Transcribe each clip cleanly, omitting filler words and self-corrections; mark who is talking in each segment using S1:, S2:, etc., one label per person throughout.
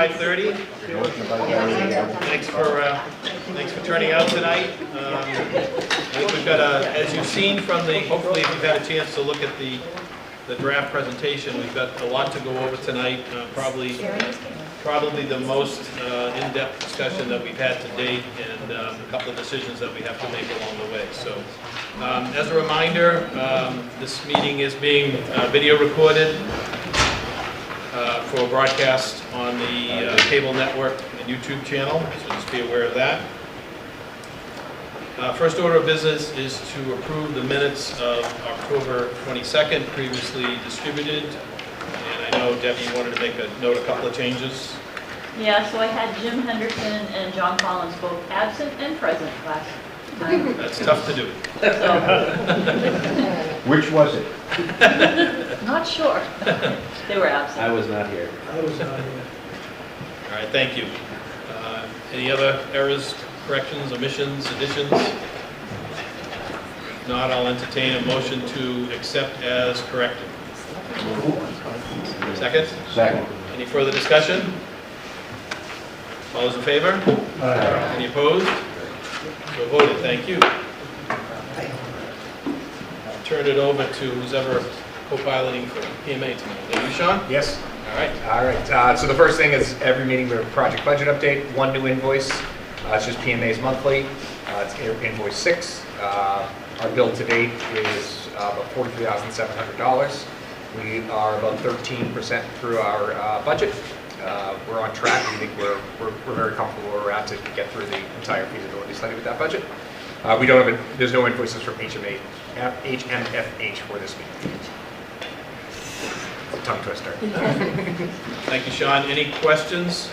S1: 5:30. Thanks for turning out tonight. I think we've got as you've seen from hopefully if you've had a chance to look at the draft presentation, we've got a lot to go over tonight. Probably the most in-depth discussion that we've had to date, and a couple of decisions that we have to make along the way. So, as a reminder, this meeting is being video recorded for broadcast on the cable network and YouTube channel, so just be aware of that. First order of business is to approve the minutes of October 22nd, previously distributed. And I know Debbie wanted to note a couple of changes.
S2: Yeah, so I had Jim Henderson and John Collins both absent and present last night.
S1: That's tough to do.
S3: Which was it?
S2: Not sure. They were absent.
S3: I was not here.
S1: All right, thank you. Any other errors, corrections, omissions, additions? If not, I'll entertain a motion to accept as corrected. Second?
S3: Second.
S1: Any further discussion? All those in favor?
S3: Aye.
S1: Any opposed? So voted. Thank you. I'll turn it over to who's ever co-piloting for PMA tonight. Are you, Sean?
S4: Yes.
S1: All right.
S4: All right. So the first thing is every meeting we have a project budget update, one new invoice. It's just PMA's monthly. It's invoice 6. Our bill to date is about $43,700. We are about 13% through our budget. We're on track. We think we're very comfortable where we're at to get through the entire feasibility study with that budget. We don't have there's no invoices from HMFH for this meeting. It's a tongue twister.
S1: Thank you, Sean. Any questions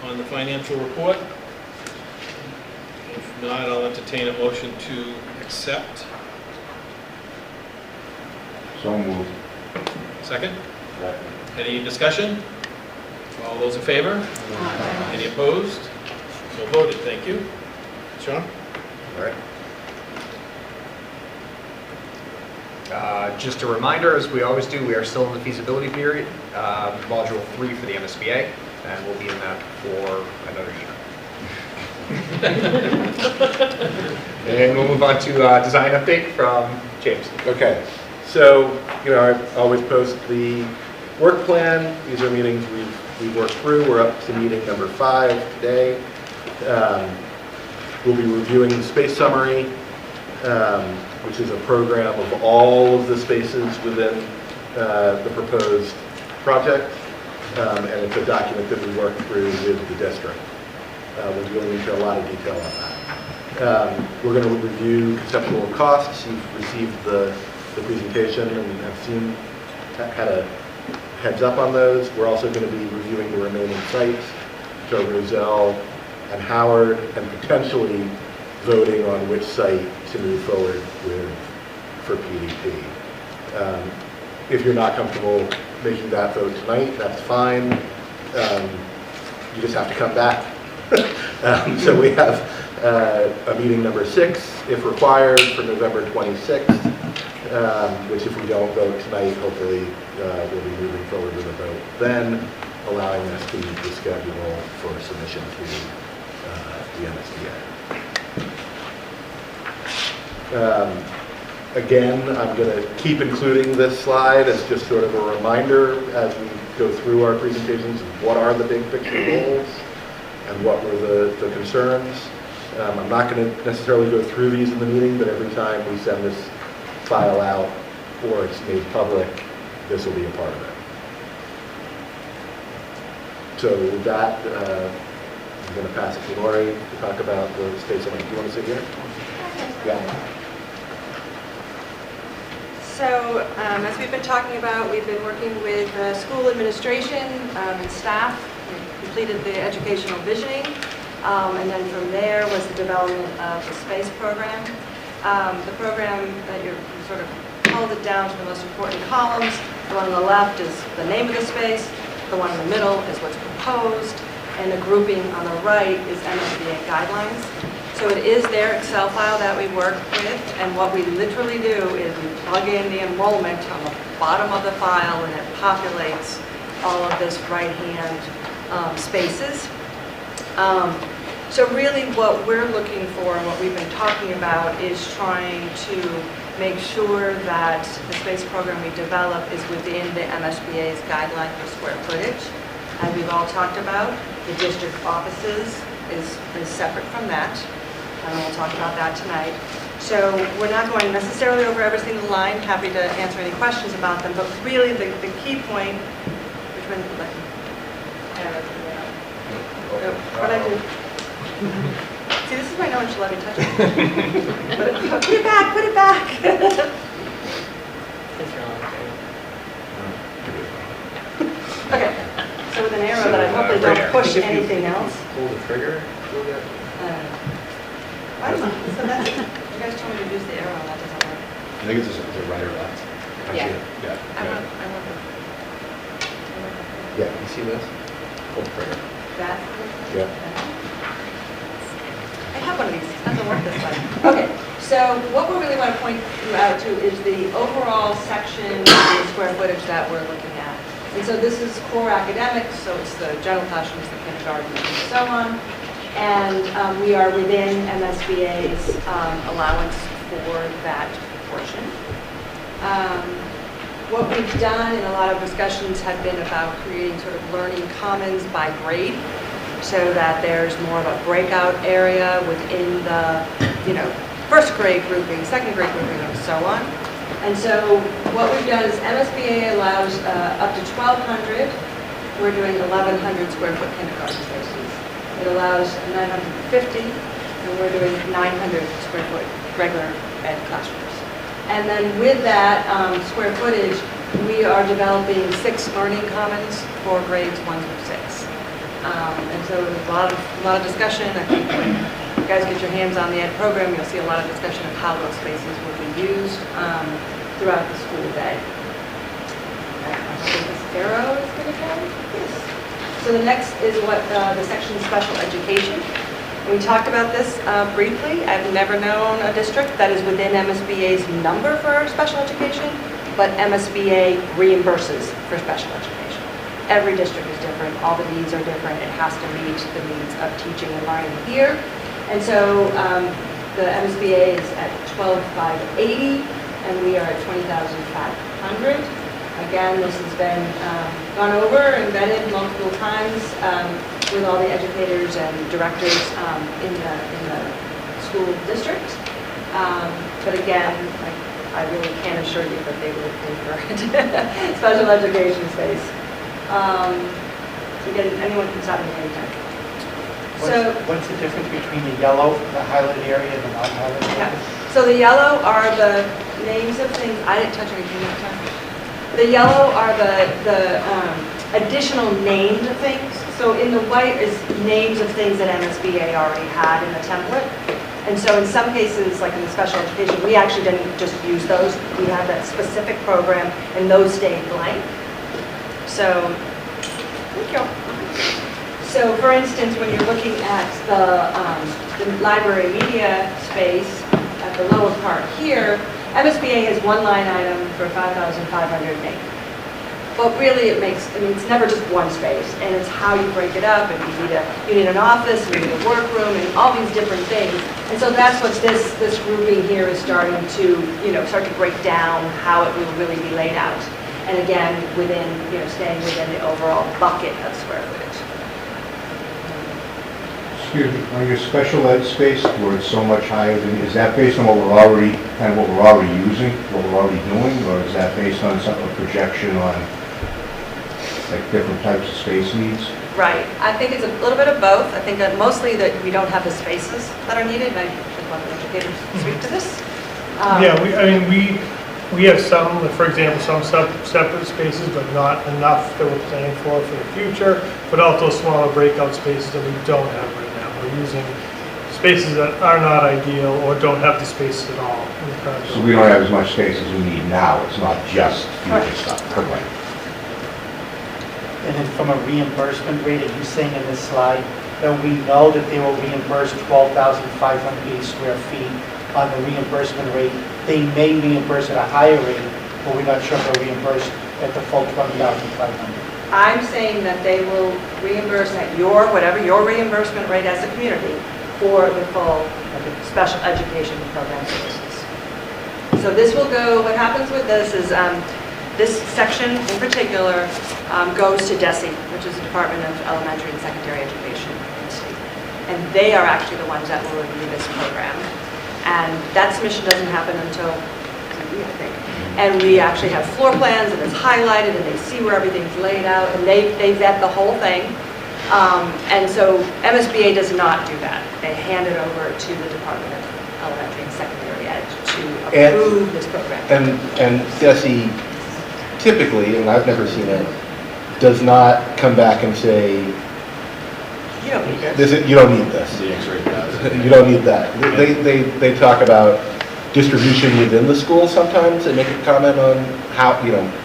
S1: on the financial report? If not, I'll entertain a motion to accept.
S3: So moved.
S1: Second? Any discussion? All those in favor? Any opposed? So voted. Thank you. Sean?
S4: All right. Just a reminder, as we always do, we are still in the feasibility period, module 3 for the MSBA, and we'll be in that for another year. And we'll move on to design update from James.
S5: Okay, so, I always post the work plan. These are meetings we've worked through. We're up to meeting number 5 today. We'll be reviewing the space summary, which is a program of all of the spaces within the proposed project. And it's a document that we worked through with the district. We'll go into a lot of detail on that. We're going to review conceptual costs. You've received the presentation and have had a heads up on those. We're also going to be reviewing the remaining sites, so Roselle and Howard, and potentially voting on which site to move forward with for PDP. If you're not comfortable making that vote tonight, that's fine. You just have to come back. So we have a meeting number 6, if required, for November 26th, which if we don't vote tonight, hopefully we'll be moving forward with a vote then, allowing us to meet the schedule for submission to the MSBA. Again, I'm going to keep including this slide as just sort of a reminder as we go through our presentations of what are the big picture goals and what were the concerns. I'm not going to necessarily go through these in the meeting, but every time we send this file out or it's made public, this will be a part of it. So with that, I'm going to pass it to Lori to talk about the space summary. Do you want to sit here? Yeah.
S6: So, as we've been talking about, we've been working with school administration and staff. We completed the educational visioning, and then from there was the development of the space program. The program that you sort of held it down to the most important columns. The one on the left is the name of the space. The one in the middle is what's proposed, and the grouping on the right is MSBA guidelines. So it is their Excel file that we work with, and what we literally do is we plug in the enrollment on the bottom of the file, and it populates all of this right-hand spaces. So really what we're looking for and what we've been talking about is trying to make sure that the space program we develop is within the MSBA's guideline for square footage. As we've all talked about, the district offices is separate from that, and we'll talk about that tonight. So we're not going necessarily over every single line, happy to answer any questions about them, but really the key point, which one, what I do? See, this is why no one should let me touch it. Put it back, put it back. Okay, so with an arrow that I hopefully don't push anything else.
S4: Pull the trigger.
S6: I don't know, so that's, you guys told me to use the arrow, that doesn't work.
S5: I think it's a right or left.
S6: Yeah.
S5: Yeah.
S6: I want
S5: Yeah, you see this? Pull the trigger.
S6: that.
S5: Yeah.
S6: I have one of these, it doesn't work this way. Okay, so what we really want to point you out to is the overall section of the square footage that we're looking at. And so this is core academics, so it's the general classrooms, the kindergarten, and so on. And we are within MSBA's allowance for that portion. What we've done in a lot of discussions have been about creating sort of learning commons by grade, so that there's more of a breakout area within the, first grade grouping, second grade grouping, and so on. And so what we've done is MSBA allows up to 1,200. We're doing 1,100 square foot kindergarten spaces. It allows 950, and we're doing 900 square foot regular ed classrooms. And then with that square footage, we are developing 6 learning commons for grades 1 through 6. And so there's a lot of discussion. I think when you guys get your hands on the ed program, you'll see a lot of discussion of how those spaces will be used throughout the school day. I think this arrow is going to go. Yes. So the next is what the section special education. We talked about this briefly. I've never known a district that is within MSBA's number for special education, but MSBA reimburses for special education. Every district is different. All the needs are different. It has to meet the needs of teaching and learning here. And so the MSBA is at 12,580, and we are at 20,500. Again, this has been gone over and vetted multiple times with all the educators and directors in the school district. But again, I really can't assure you that they will pay for it. Special education space. Again, anyone can stop me anytime.
S7: What's the difference between the yellow, the highlighted area, and the non-highlighted area?
S6: Yeah. So the yellow are the names of things. I didn't touch anything that time. The yellow are the additional named things. So in the white is names of things that MSBA already had in the template. And so in some cases, like in the special education, we actually didn't just use those. We had that specific program, and those stayed blank. So, thank you. So for instance, when you're looking at the library media space at the lower part here, MSBA has one line item for 5,508. But really it's never just one space, and it's how you break it up, and you need an office, and you need a workroom, and all these different things. And so that's what this grouping here is starting to, start to break down how it will really be laid out. And again, staying within the overall bucket of square footage.
S3: Excuse me, on your special ed space where it's so much higher than, is that based on what we're already using, what we're already doing, or is that based on a projection on like different types of space needs?
S6: Right. I think it's a little bit of both. I think that mostly that we don't have the spaces that are needed, and I should let the educators speak to this.
S8: We have some, for example, some separate spaces, but not enough that we're planning for the future, but also smaller breakout spaces that we don't have right now. We're using spaces that are not ideal or don't have the spaces at all in the current
S3: So we don't have as much space as we need now, it's not just future stuff. Okay.
S7: And then from a reimbursement rate, are you saying in this slide that we know that they will reimburse 12,580 square feet on the reimbursement rate? They may reimburse at a higher rate, but we're not sure if they'll reimburse at the full 12,500.
S6: I'm saying that they will reimburse at whatever your reimbursement rate as a community for the full special education program services. So this will go, what happens with this is, this section in particular goes to DESE, which is the Department of Elementary and Secondary Education in the state. And they are actually the ones that will review this program. And that submission doesn't happen until, I think. And we actually have floor plans, and it's highlighted, and they see where everything's laid out, and they vet the whole thing. And so MSBA does not do that. They hand it over to the Department of Elementary and Secondary Ed to approve this program.
S5: And DESE typically, and I've never seen it, does not come back and say,
S6: You don't need this.
S5: you don't need this.
S9: The X-ray does.
S5: You don't need that. They talk about distribution within the school sometimes. They make a comment on how,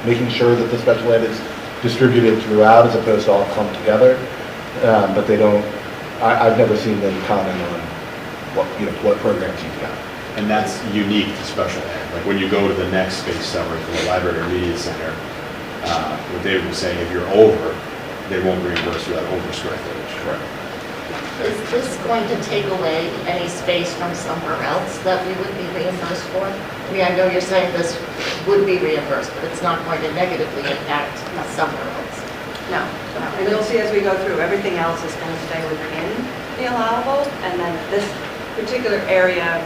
S5: making sure that the special ed is distributed throughout as opposed to all clumped together. But they don't, I've never seen them comment on what programs you've got.
S9: And that's unique to special ed. Like when you go to the next space summary for the library or media center, what David was saying, if you're over, they won't reimburse you that over square footage. Correct.
S10: Is this going to take away any space from somewhere else that we would be reimbursed for? I mean, I know you're saying this would be reimbursed, but it's not going to negatively impact somewhere else.
S6: No. And you'll see as we go through, everything else is going to stay within the allowable, and then this particular area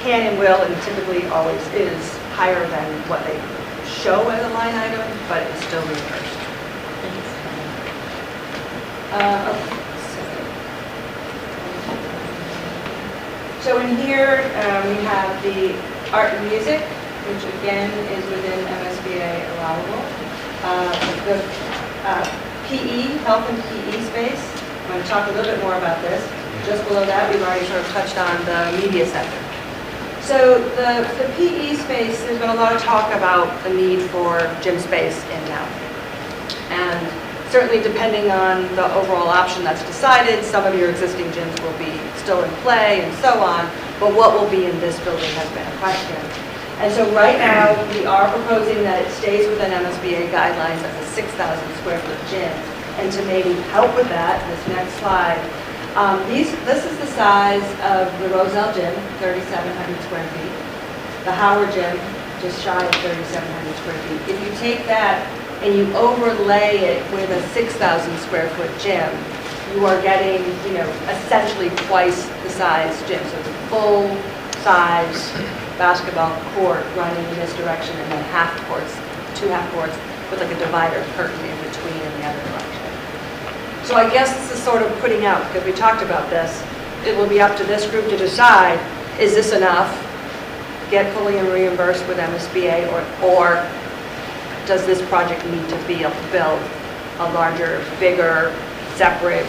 S6: can and will, and typically always is, higher than what they show as a line item, but it's still reimbursed. So in here, we have the art and music, which again is within MSBA allowable. The PE, health and PE space, I'm going to talk a little bit more about this. Just below that, we've already sort of touched on the media center. So the PE space, there's been a lot of talk about the need for gym space in town. And certainly depending on the overall option that's decided, some of your existing gyms will be still in play and so on, but what will be in this building has been a question. And so right now, we are proposing that it stays within MSBA guidelines as a 6,000 square foot gym. And to maybe help with that, this next slide, this is the size of the Roselle Gym, 3,700 square feet. The Howard Gym, just shy of 3,700 square feet. If you take that and you overlay it with a 6,000 square foot gym, you are getting, essentially twice the size gym. So it's a full size basketball court running in this direction, and then two half courts with like a divider curtain in between in the other direction. So I guess this is sort of putting out, because we talked about this, it will be up to this group to decide, is this enough? Get fully reimbursed with MSBA, or does this project need to be able to build a larger, bigger, separate,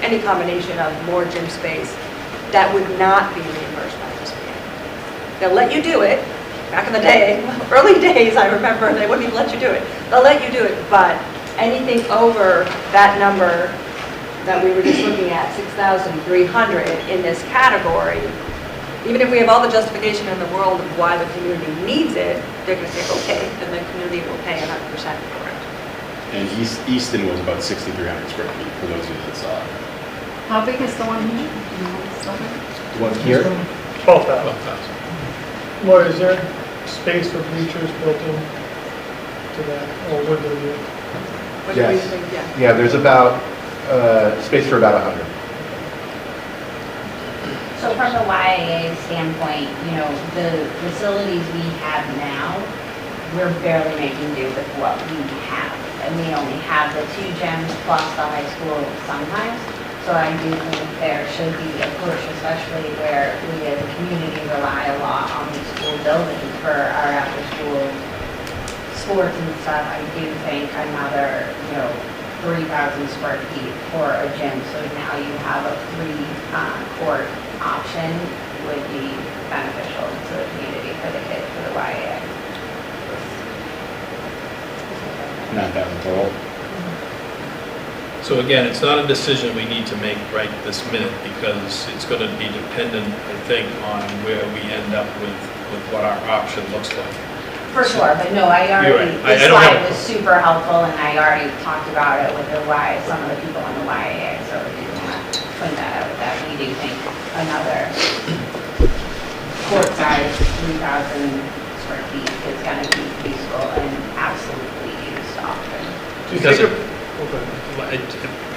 S6: any combination of more gym space that would not be reimbursed by MSBA. They'll let you do it. Back in the day, early days, I remember, they wouldn't even let you do it. They'll let you do it, but anything over that number that we were just looking at, 6,300 in this category, even if we have all the justification in the world of why the community needs it, they're going to say, okay, then the community will pay 100% for it.
S9: And Easton was about 6,300 square feet for those of you that saw it.
S2: How big is the one here?
S5: The one here?
S8: 12,000.
S1: 12,000.
S8: What, is there space for bleachers built in to that, or would there be?
S6: What do we
S5: Yes.
S6: think? Yeah.
S5: Yeah, there's about, space for about 100.
S11: So from the YAA standpoint, the facilities we have now, we're barely making do with what we have. And we only have the 2 gyms plus the high school sometimes. So I do think there should be a push, especially where we as a community rely a lot on these school buildings for our after-school sports and stuff. I do think another, 3,000 square feet for a gym. So now you have a 3-court option would be beneficial to the community for the kids, for the YAA.
S9: 9,000 total.
S1: So again, it's not a decision we need to make right this minute, because it's going to be dependent, I think, on where we end up with what our option looks like.
S11: For sure, but no, I
S1: You're
S11: already,
S1: right. I
S11: this
S1: don't have
S11: slide
S1: a-
S11: was super helpful, and I already talked about it with some of the people on the YAA, so I didn't want to point that out, that we do think another court size, 3,000 square feet is going to be useful and absolutely used often.
S1: Because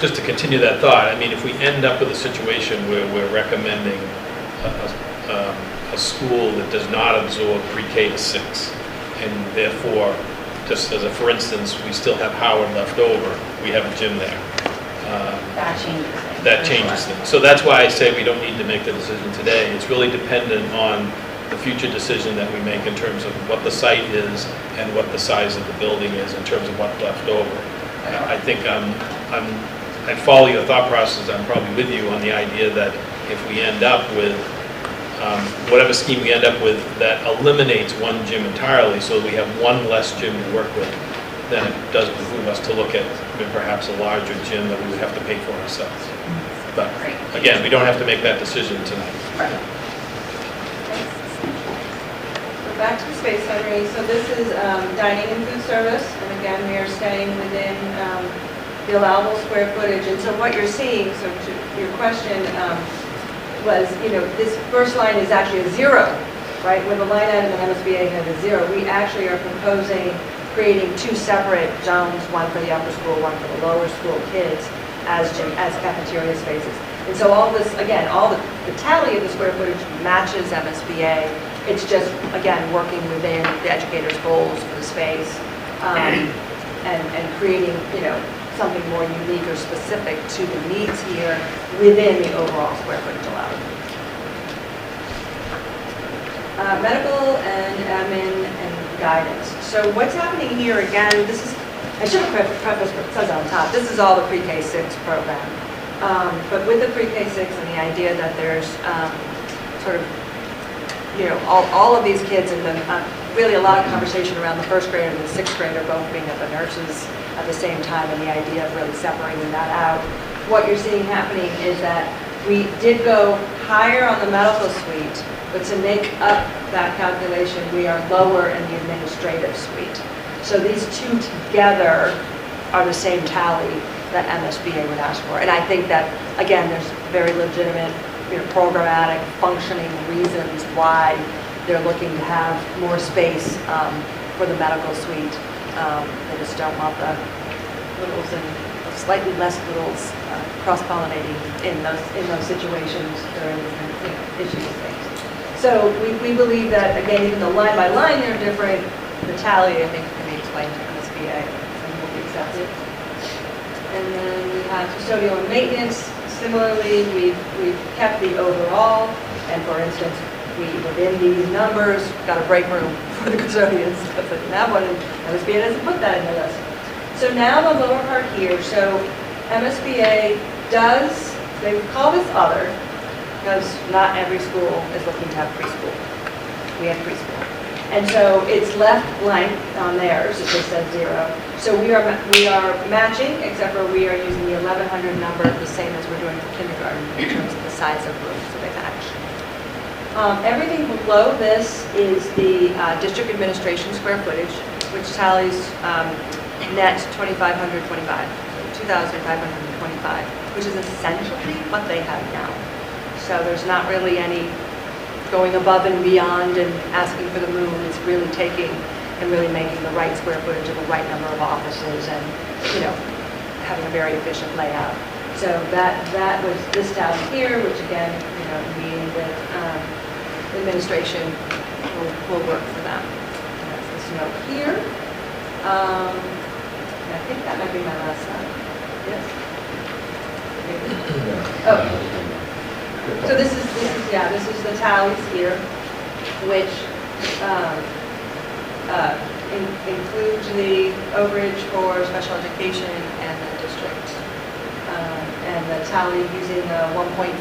S1: just to continue that thought, I mean, if we end up with a situation where we're recommending a school that does not absorb pre-K to 6, and therefore, just as a for instance, we still have Howard left over, we have a gym there.
S11: That changes things.
S1: That
S11: for
S1: changes
S11: sure.
S1: things. So that's why I say we don't need to make the decision today. It's really dependent on the future decision that we make in terms of what the site is and what the size of the building is in terms of what's left over. I think I follow your thought process. I'm probably with you on the idea that if we end up with whatever scheme we end up with that eliminates one gym entirely, so we have one less gym to work with, then it does behoove us to look at perhaps a larger gym that we would have to pay for ourselves. But again, we don't have to make that decision tonight.
S11: Right.
S6: So back to the space summary. So this is dining and food service, and again, we are staying within the allowable square footage. And so what you're seeing, so to your question, was, this first line is actually a 0, right? Where the line item in MSBA had a 0, we actually are proposing creating 2 separate zones, one for the upper school, one for the lower school kids, as cafeteria spaces. And so all this, again, all the tally of the square footage matches MSBA. It's just, again, working within the educator's goals for the space, and creating, something more unique or specific to the needs here within the overall square footage allowed. Medical and admin and guidance. So what's happening here, again, this is, I should have prefaced what it says on top, this is all the pre-K-6 program. But with the pre-K-6 and the idea that there's sort of, all of these kids and really a lot of conversation around the first grader and the sixth grader both being at the nurses at the same time, and the idea of really separating that out. What you're seeing happening is that we did go higher on the medical suite, but to make up that calculation, we are lower in the administrative suite. So these two together are the same tally that MSBA would ask for. And I think that, again, there's very legitimate, programmatic, functioning reasons why they're looking to have more space for the medical suite. They just don't want the littles and slightly less littles cross-pollinating in those situations during issues and things. So we believe that, again, even though line by line they're different, the tally, I think, can be explained to MSBA and will be accepted. And then we have custodial and maintenance. Similarly, we've kept the overall, and for instance, within these numbers, got a break room for the custodians, because they didn't have one, and MSBA doesn't put that in the list. So now the lower part here, so MSBA does, they call this other, because not every school is looking to have preschool. We have preschool. And so it's left blank on theirs, it just says 0. So we are matching, except for we are using the 1100 number, the same as we're doing for kindergarten, in terms of the size of rooms, so they match. Everything below this is the district administration square footage, which tallies net 2,525, 2,525, which is essentially what they have now. So there's not really any going above and beyond and asking for the moon. It's really taking and really making the right square footage of the right number of offices and, having a very efficient layout. So that was this down here, which again, meeting with administration will work for them. And that's this note here. I think that might be my last slide. Yes. Oh. So this is the tallies here, which includes the overage for special education and the district. And the tally using a 1.5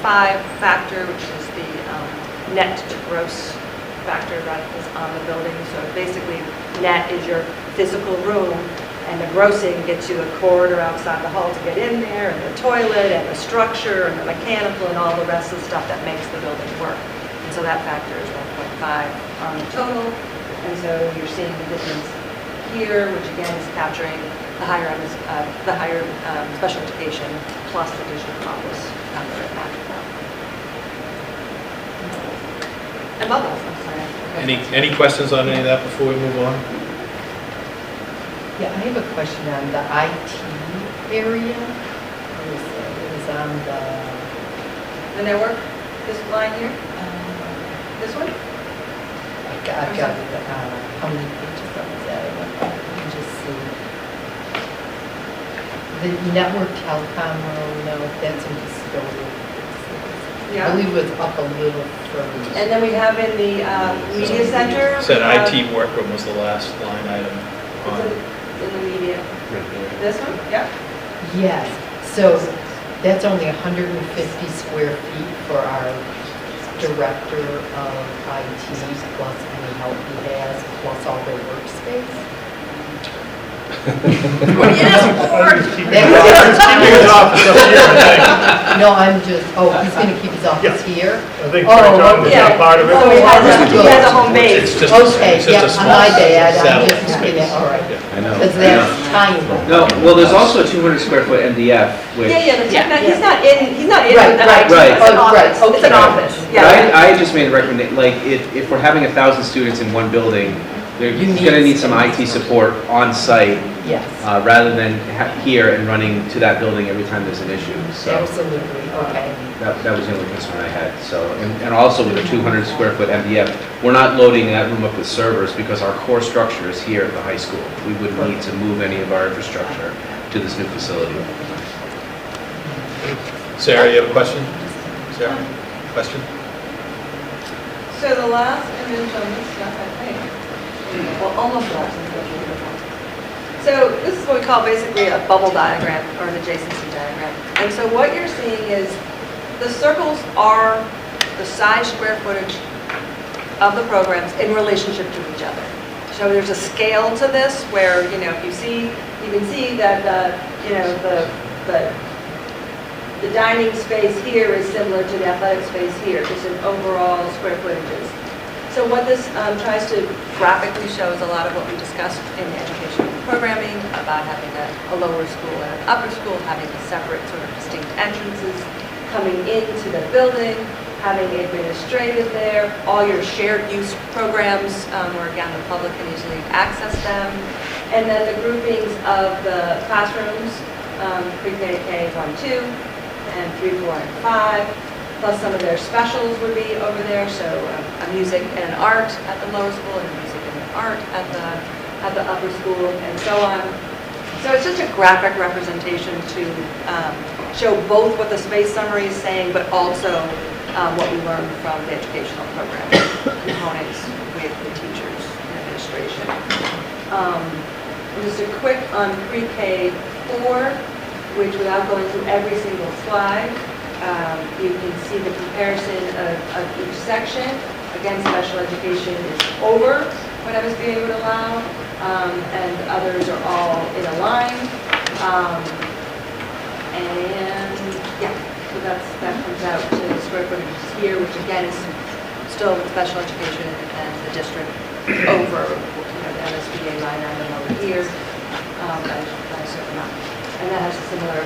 S6: factor, which is the net to gross factor that is on the building. So basically, net is your physical room, and the grossing gets you the corridor outside the hall to get in there, and the toilet, and the structure, and the mechanical, and all the rest of the stuff that makes the building work. And so that factor is 1.5 on the total. And so you're seeing the difference here, which again is capturing the higher special education plus the district office number at half of that. And bubbles, I'm sorry.
S1: Any questions on any of that before we move on?
S12: Yeah, I have a question on the IT area. What is it? It was on
S6: The network, this line here, this one?
S12: I've got how many pages of that? Let me just see. The network telecom room, no, that's in custodial. I believe it was up a little further.
S6: And then we have in the media center.
S1: Said
S6: we have-
S1: IT workroom was the last line item on.
S6: In the media. This one? Yeah.
S12: Yes, so that's only 150 square feet for our director of IT, plus any help he has, plus all their workspace.
S6: What are you asking for?
S8: Keeping his office up here, I think.
S12: No, I'm just, he's gonna keep his office here?
S8: I think
S12: Oh,
S8: John is
S6: yeah.
S8: not part of it.
S6: So he has a home base.
S1: It's just
S12: Okay,
S1: it's just
S12: yeah,
S1: a small
S12: my bad, I'm
S1: satellite
S12: just looking
S1: space.
S12: at, all right,
S9: I know.
S12: because that's tiny.
S13: No, well, there's also a 200 square foot MDF, which.
S6: Yeah, the he's not in
S12: Right,
S6: with the
S12: right,
S6: IT.
S13: right.
S6: It's an
S12: Oh, right,
S6: office. It's an
S12: okay.
S6: office.
S13: But
S6: Yeah.
S13: I just made a recommendation, like, if we're having 1,000 students in one building, they're
S12: You need
S13: gonna need some
S12: space.
S13: IT support on site,
S12: Yes,
S13: rather than here and running to that building every time there's an issue, so.
S12: absolutely, okay.
S13: That was the only concern I had, so, and also with a 200 square foot MDF, we're not loading that room up with servers because our core structure is here at the high school. We wouldn't need to move any of our infrastructure to this new facility.
S1: Sarah, you have a question? Sarah, question?
S6: So the last image on this stuff, I think, well, almost the last image. So this is what we call basically a bubble diagram or an adjacency diagram. And so what you're seeing is the circles are the size square footage of the programs in relationship to each other. So there's a scale to this where, you know, if you can see that the dining space here is similar to the athletic space here, just in overall square footages. So what this tries to graphically show is a lot of what we discussed in the educational programming about having a lower school and an upper school, having separate sort of distinct entrances, coming into the building, having administrative there, all your shared use programs where again the public can easily access them, and then the groupings of the classrooms, pre-K, K, 1, 2, and 3, 4, and 5. Plus some of their specials would be over there, so a music and an art at the lower school and a music and an art at the upper school and so on. So it's just a graphic representation to show both what the space summary is saying, but also what we learned from the educational program components with the teachers and administration. Just a quick on pre-K 4, which without going through every single slide, you can see the comparison of each section. Again, special education is over what MSBA would allow, and others are all in a line. And yeah, so that comes out to the square footage here, which again is still special education and the district over, the MSBA line item over here by a certain amount. And that has a similar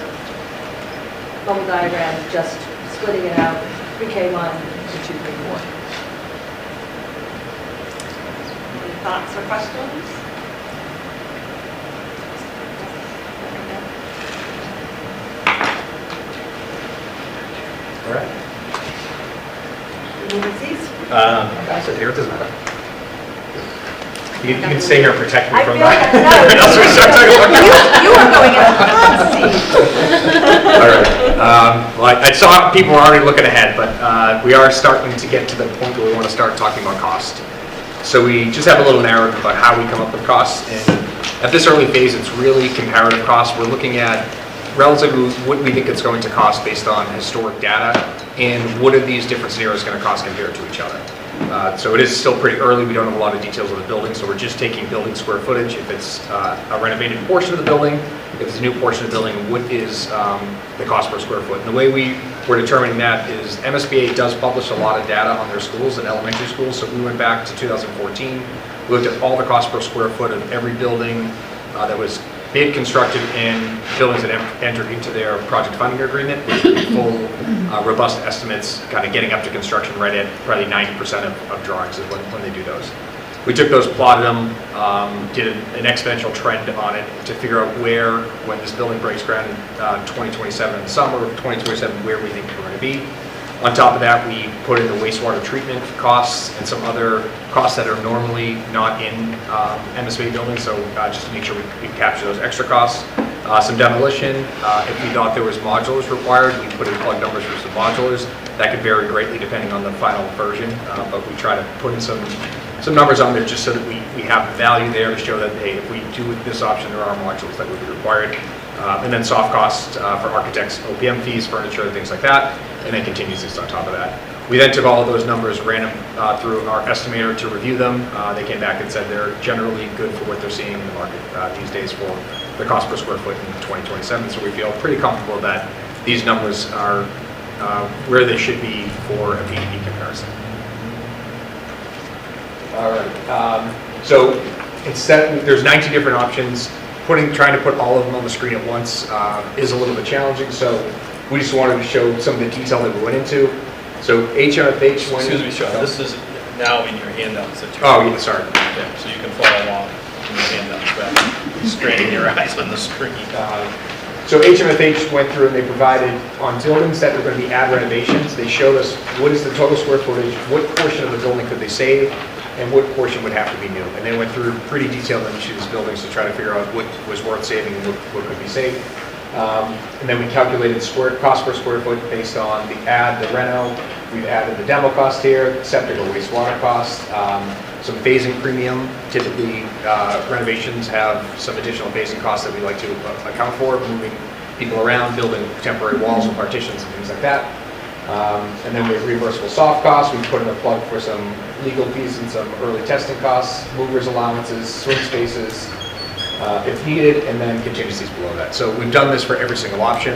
S6: bubble diagram, just splitting it out, pre-K 1 to 2, 3, 4. Any thoughts or questions?
S4: All right.
S6: Moving seats?
S4: I'll sit here, it doesn't matter. You can stay here and protect me
S6: I
S4: from
S6: feel
S4: that.
S6: like, no,
S4: Everyone else will start talking about
S6: you are going in a hot seat.
S4: All right. Well, I saw people were already looking ahead, but we are starting to get to the point where we want to start talking about cost. So we just have a little narrative about how we come up with costs. And at this early phase, it's really comparative costs. We're looking at relatively what we think it's going to cost based on historic data and what are these different scenarios going to cost compared to each other. So it is still pretty early. We don't have a lot of details of the building, so we're just taking building square footage. If it's a renovated portion of the building, if it's a new portion of the building, what is the cost per square foot? And the way we we're determining that is MSBA does publish a lot of data on their schools and elementary schools, so we went back to 2014, we looked at all the cost per square foot of every building that was bid, constructed, and buildings that entered into their project funding agreement, with full, robust estimates, kind of getting up to construction right at probably 90% of drawings is when they do those. We took those, plotted them, did an exponential trend on it to figure out where, when this building breaks ground in 2027 in the summer of 2027, where we think we're going to be. On top of that, we put in the wastewater treatment costs and some other costs that are normally not in MSBA buildings, so just to make sure we capture those extra costs. Some demolition, if we thought there was modulars required, we put in plug numbers for some modulars. That could vary greatly depending on the final version, but we try to put in some numbers on there just so that we have value there to show that, hey, if we do this option, there are modulars that would be required. And then soft costs for architects, OPM fees, furniture, things like that, and then contingencies on top of that. We then took all of those numbers, ran them through our estimator to review them. They came back and said they're generally good for what they're seeing in the market these days for the cost per square foot in 2027. So we feel pretty comfortable that these numbers are where they should be for a PDP comparison. All right. So instead, there's 19 different options. Trying to put all of them on the screen at once is a little bit challenging, so we just wanted to show some of the detail that we went into. So HMFH went...
S1: Excuse me, Sean, this is now in your handouts that you...
S4: Oh, yeah, sorry.
S1: Yeah, so you can follow along in your handouts, rather than straining your eyes on the screen.
S4: So HMFH went through and they provided, on buildings that are going to be add renovations, they showed us what is the total square footage, what portion of the building could they save, and what portion would have to be new. And they went through pretty detailed on each of these buildings to try to figure out what was worth saving and what could be saved. And then we calculated cost per square foot based on the add, the reno. We've added the demo cost here, septic or wastewater cost, some phasing premium. Typically, renovations have some additional phasing costs that we like to account for, moving people around, building temporary walls and partitions and things like that. And then we have reimbursable soft costs. We put in a plug for some legal fees and some early testing costs, movers allowances, swing spaces, if needed, and then contingencies below that. So we've done this for every single option,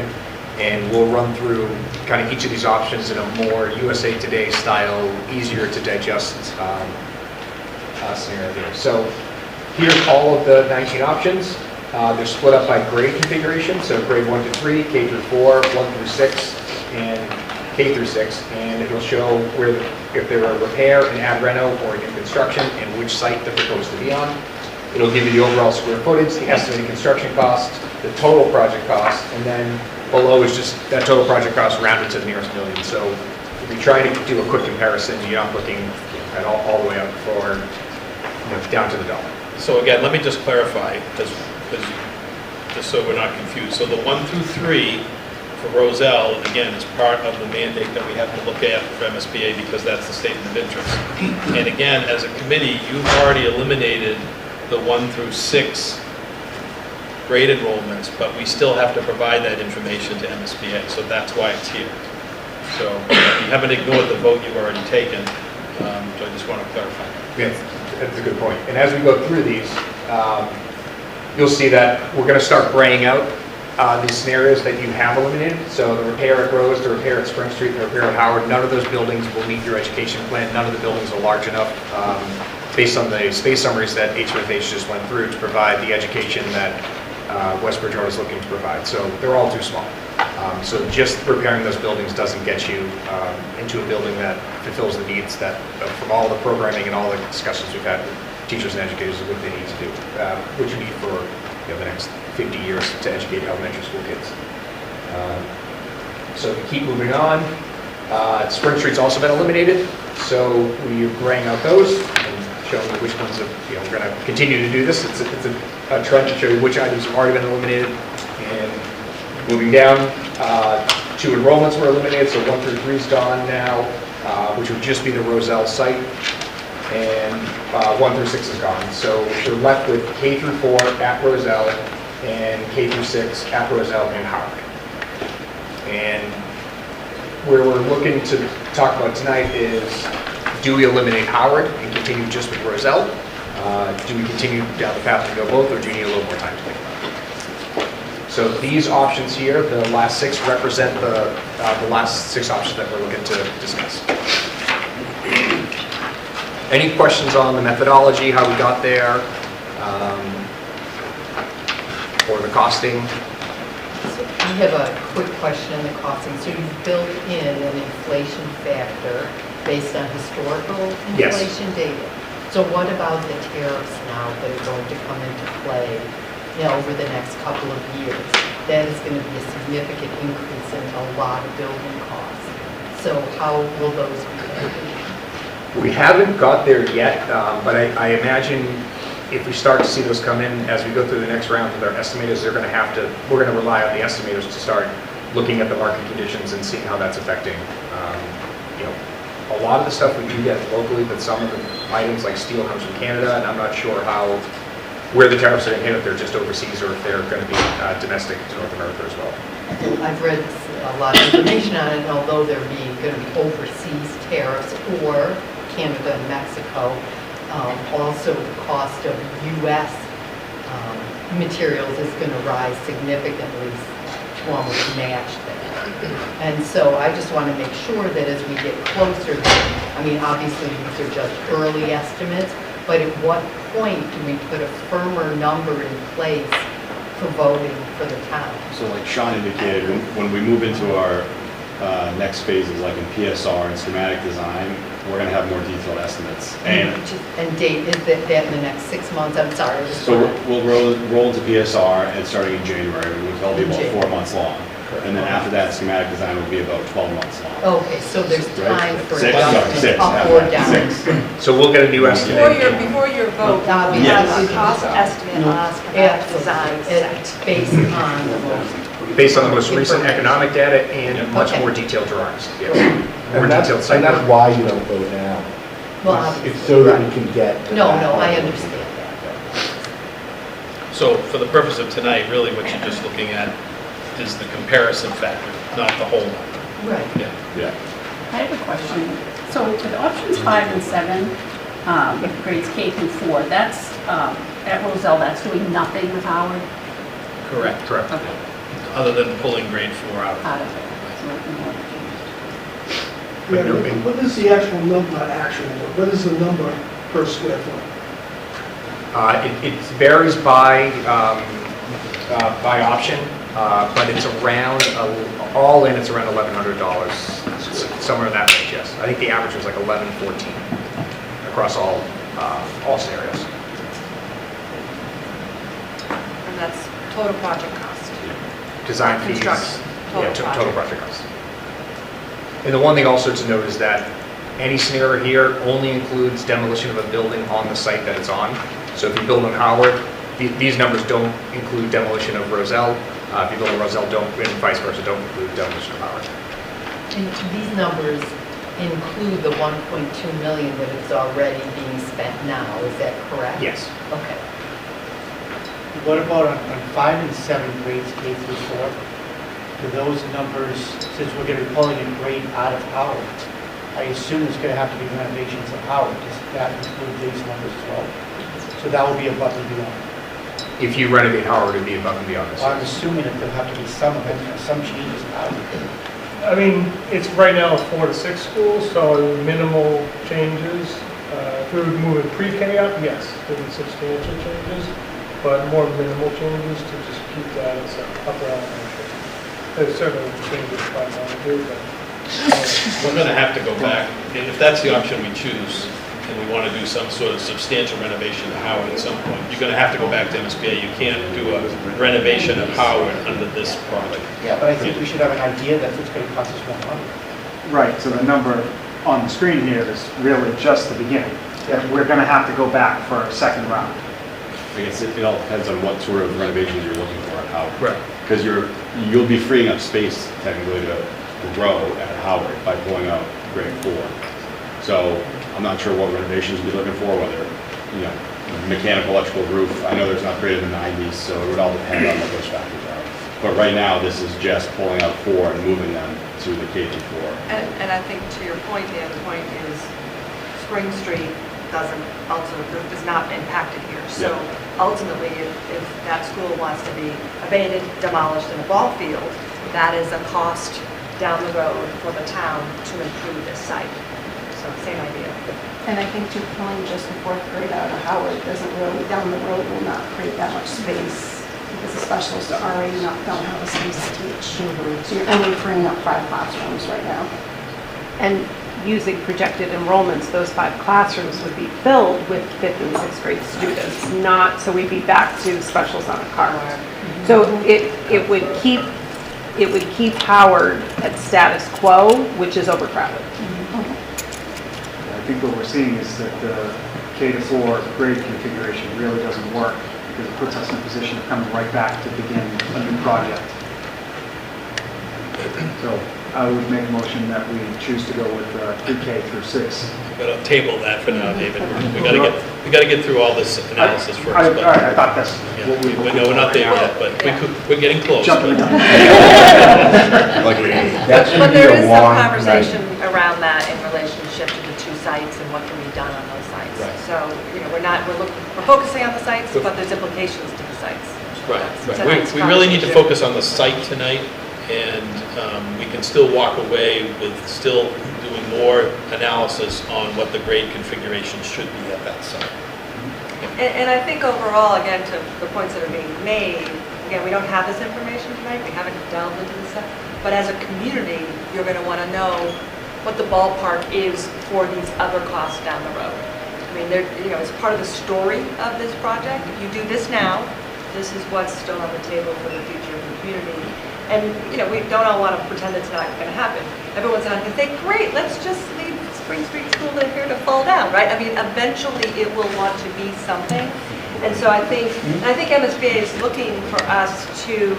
S4: and we'll run through kind of each of these options in a more USA Today style, easier to digest scenario here. So here's all of the 19 options. They're split up by grade configuration, so grade 1 to 3, K through 4, 1 through 6, and K through 6, and it'll show where if there are repair and add reno or new construction and which site they're proposed to be on. It'll give you the overall square footage, the estimated construction cost, the total project cost, and then below is just that total project cost rounded to the nearest million. So if you're trying to do a quick comparison, you're not looking at all the way up for down to the dollar.
S1: So again, let me just clarify, because just so we're not confused. So the 1 through 3 for Roselle, again, is part of the mandate that we have to look at for MSBA because that's the statement of interest. And again, as a committee, you've already eliminated the 1 through 6 grade enrollments, but we still have to provide that information to MSBA, so that's why it's here. So you haven't ignored the vote you've already taken, so I just want to clarify.
S4: Yes, that's a good point. And as we go through these, you'll see that we're going to start braying out these scenarios that you have eliminated. So the repair at Rose, the repair at Spring Street, the repair at Howard, none of those buildings will meet your education plan. None of the buildings are large enough based on the space summaries that HMFH just went through to provide the education that West Bridgewater is looking to provide. So they're all too small. So just repairing those buildings doesn't get you into a building that fulfills the needs that from all the programming and all the discussions we've had with teachers and educators of what they need to do, what you need for the next 50 years to educate elementary school kids. So to keep moving on, Spring Street's also been eliminated, so we're graying out those and showing you which ones we're going to continue to do this. It's a trend to show you which items have already been eliminated. And moving down, 2 enrollments were eliminated, so 1 through 3 is gone now, which would just be the Roselle site, and 1 through 6 is gone. So we're left with K through 4 at Roselle and K through 6 at Roselle and Howard. And where we're looking to talk about tonight is, do we eliminate Howard and continue just with Roselle? Do we continue down the path to go both, or do you need a little more time to think about it? So these options here, the last 6 represent the last 6 options that we're looking to discuss. Any questions on the methodology, how we got there, or the costing?
S12: I have a quick question on the costing. So you've built in an inflation factor based on historical
S4: Yes.
S12: inflation data. So what about the tariffs now that are going to come into play, over the next couple of years? That is going to be a significant increase in a lot of building costs. So how will those be paid?
S4: We haven't got there yet, but I imagine if we start to see those come in as we go through the next round with our estimators, we're going to rely on the estimators to start looking at the market conditions and seeing how that's affecting. A lot of the stuff we do get locally, but some of the items like steel comes from Canada, and I'm not sure where the tariffs are going to hit, if they're just overseas or if they're going to be domestic to North America as well.
S12: I've read a lot of information on it, and although there going to be overseas tariffs or Canada and Mexico, also the cost of U.S. Materials is going to rise significantly to almost match that. And so I just want to make sure that as we get closer, obviously these are just early estimates, but at what point do we put a firmer number in place for voting for the town?
S9: So like Sean indicated, when we move into our next phases, like in PSR and schematic design, we're going to have more detailed estimates.
S12: And date, is that in the next 6 months? I'm sorry.
S9: So we'll roll into PSR and starting in January, which will be about 4 months long. And then after that, schematic design will be about 12 months long.
S12: Okay, so there's time for
S9: Six,
S12: adjustment up or down.
S9: 6.
S4: So we'll get a new estimate.
S6: Before your vote, you
S9: Yes.
S6: have a cost estimate on schematic design set.
S12: It's based on
S4: Based on the most recent economic data and much
S12: Okay.
S4: more detailed drawings. Yeah. More
S5: And that's,
S4: detailed site
S5: and that's
S4: plan.
S5: why you don't vote now.
S12: Well,
S5: It's
S12: obviously,
S5: so that
S12: right.
S5: we can get. to
S12: No,
S5: that
S12: I
S5: level.
S12: understand that.
S1: So for the purpose of tonight, really what you're just looking at is the comparison factor, not the whole number.
S12: Right.
S9: Yeah.
S14: I have a question. So with options 5 and 7, grades K through 4, that's, at Roselle, that's doing nothing with Howard
S1: Correct.
S4: Correct.
S1: Other than pulling grade 4 out.
S14: out of it. So it's more
S4: But no,
S15: What is the actual number, not actual, what is the number per square foot?
S4: It varies by option, but it's around, all in, it's around $1,100, somewhere in that range, yes. I think the average was like 1114 across all scenarios.
S6: And that's total project cost.
S4: Design fees.
S6: Construction, total
S4: Yeah, total
S6: project.
S4: project cost. And the one thing also to note is that any scenario here only includes demolition of a building on the site that it's on. So if you build on Howard, these numbers don't include demolition of Roselle. If you build on Roselle, and vice versa, don't include demolition of Howard.
S12: And these numbers include the 1.2 million that is already being spent now, is that correct?
S4: Yes.
S12: Okay.
S7: What about on 5 and 7 grades K through 4? Do those numbers, since we're going to be pulling a grade out of Howard, I assume there's going to have to be renovations of Howard. Does that include these numbers as well? So that will be above and beyond.
S4: If you renovate Howard, it'd be above and beyond this.
S7: Well, I'm assuming that there'll have to be some changes in Howard.
S8: It's right now 4 to 6 schools, so minimal changes. If we were moving pre-K up, yes, there'd be substantial changes, but more minimal changes to just keep that as an upper elementary. There's certainly changes I want to do, but
S1: We're going to have to go back, if that's the option we choose, and we want to do some sort of substantial renovation to Howard at some point, you're going to have to go back to MSBA. You can't do a renovation of Howard under this project.
S7: Yeah, but I think we should have an idea that it's going to cost us more money.
S16: Right, so the number on the screen here is really just the beginning. That we're going to have to go back for a second round.
S9: I guess it all depends on what sort of renovations you're looking for at Howard.
S1: Right.
S9: Because you'll be freeing up space technically to grow at Howard by pulling out grade 4. So I'm not sure what renovations you'll be looking for, whether, mechanical, electrical, roof. I know there's an upgrade in the 90s, so it would all depend on what those factors are. But right now, this is just pulling out 4 and moving them to the K through 4.
S6: And I think to your point, Dan, the point is Spring Street is not impacted here. So ultimately, if that school wants to be abated, demolished in a ball field, that is a cost down the road for the town to improve this site. So same idea.
S14: And I think too, pulling just the fourth grade out of Howard doesn't really, down the road, will not create that much space, because the specialists are already don't have a space to teach. So you're only freeing up 5 classrooms right now.
S17: And using projected enrollments, those 5 classrooms would be filled with 5th and 6th grade students, not, so we'd be back to specials on a cart. So it would keep Howard at status quo, which is overcrowded.
S16: I think what we're seeing is that the K-4 grade configuration really doesn't work because it puts us in a position of coming right back to begin a new project. So I would make a motion that we choose to go with pre-K through 6.
S1: We're going to table that for now, David. We got to get through all this analysis first.
S16: All right, I thought that's what we were.
S1: No, we're not there yet, but we're getting close.
S16: Jumping the gun.
S6: But there is some conversation around that in relationship to the 2 sites and what can be done on those sites.
S1: Right.
S6: So, we're focusing on the sites, but there's implications to the sites.
S1: Right. We really need to focus on the site tonight, and we can still walk away with still doing more analysis on what the grade configuration should be at that site.
S6: And I think overall, again, to the points that are being made, again, we don't have this information tonight, we haven't delved into this stuff, but as a community, you're going to want to know what the ballpark is for these other costs down the road. I mean, it's part of the story of this project. If you do this now, this is what's still on the table for the future of the community. And, we don't all want to pretend it's not going to happen. Everyone's not going to say, great, let's just leave Spring Street School here to fall down, right? I mean, eventually it will want to be something. And so I think MSBA is looking for us to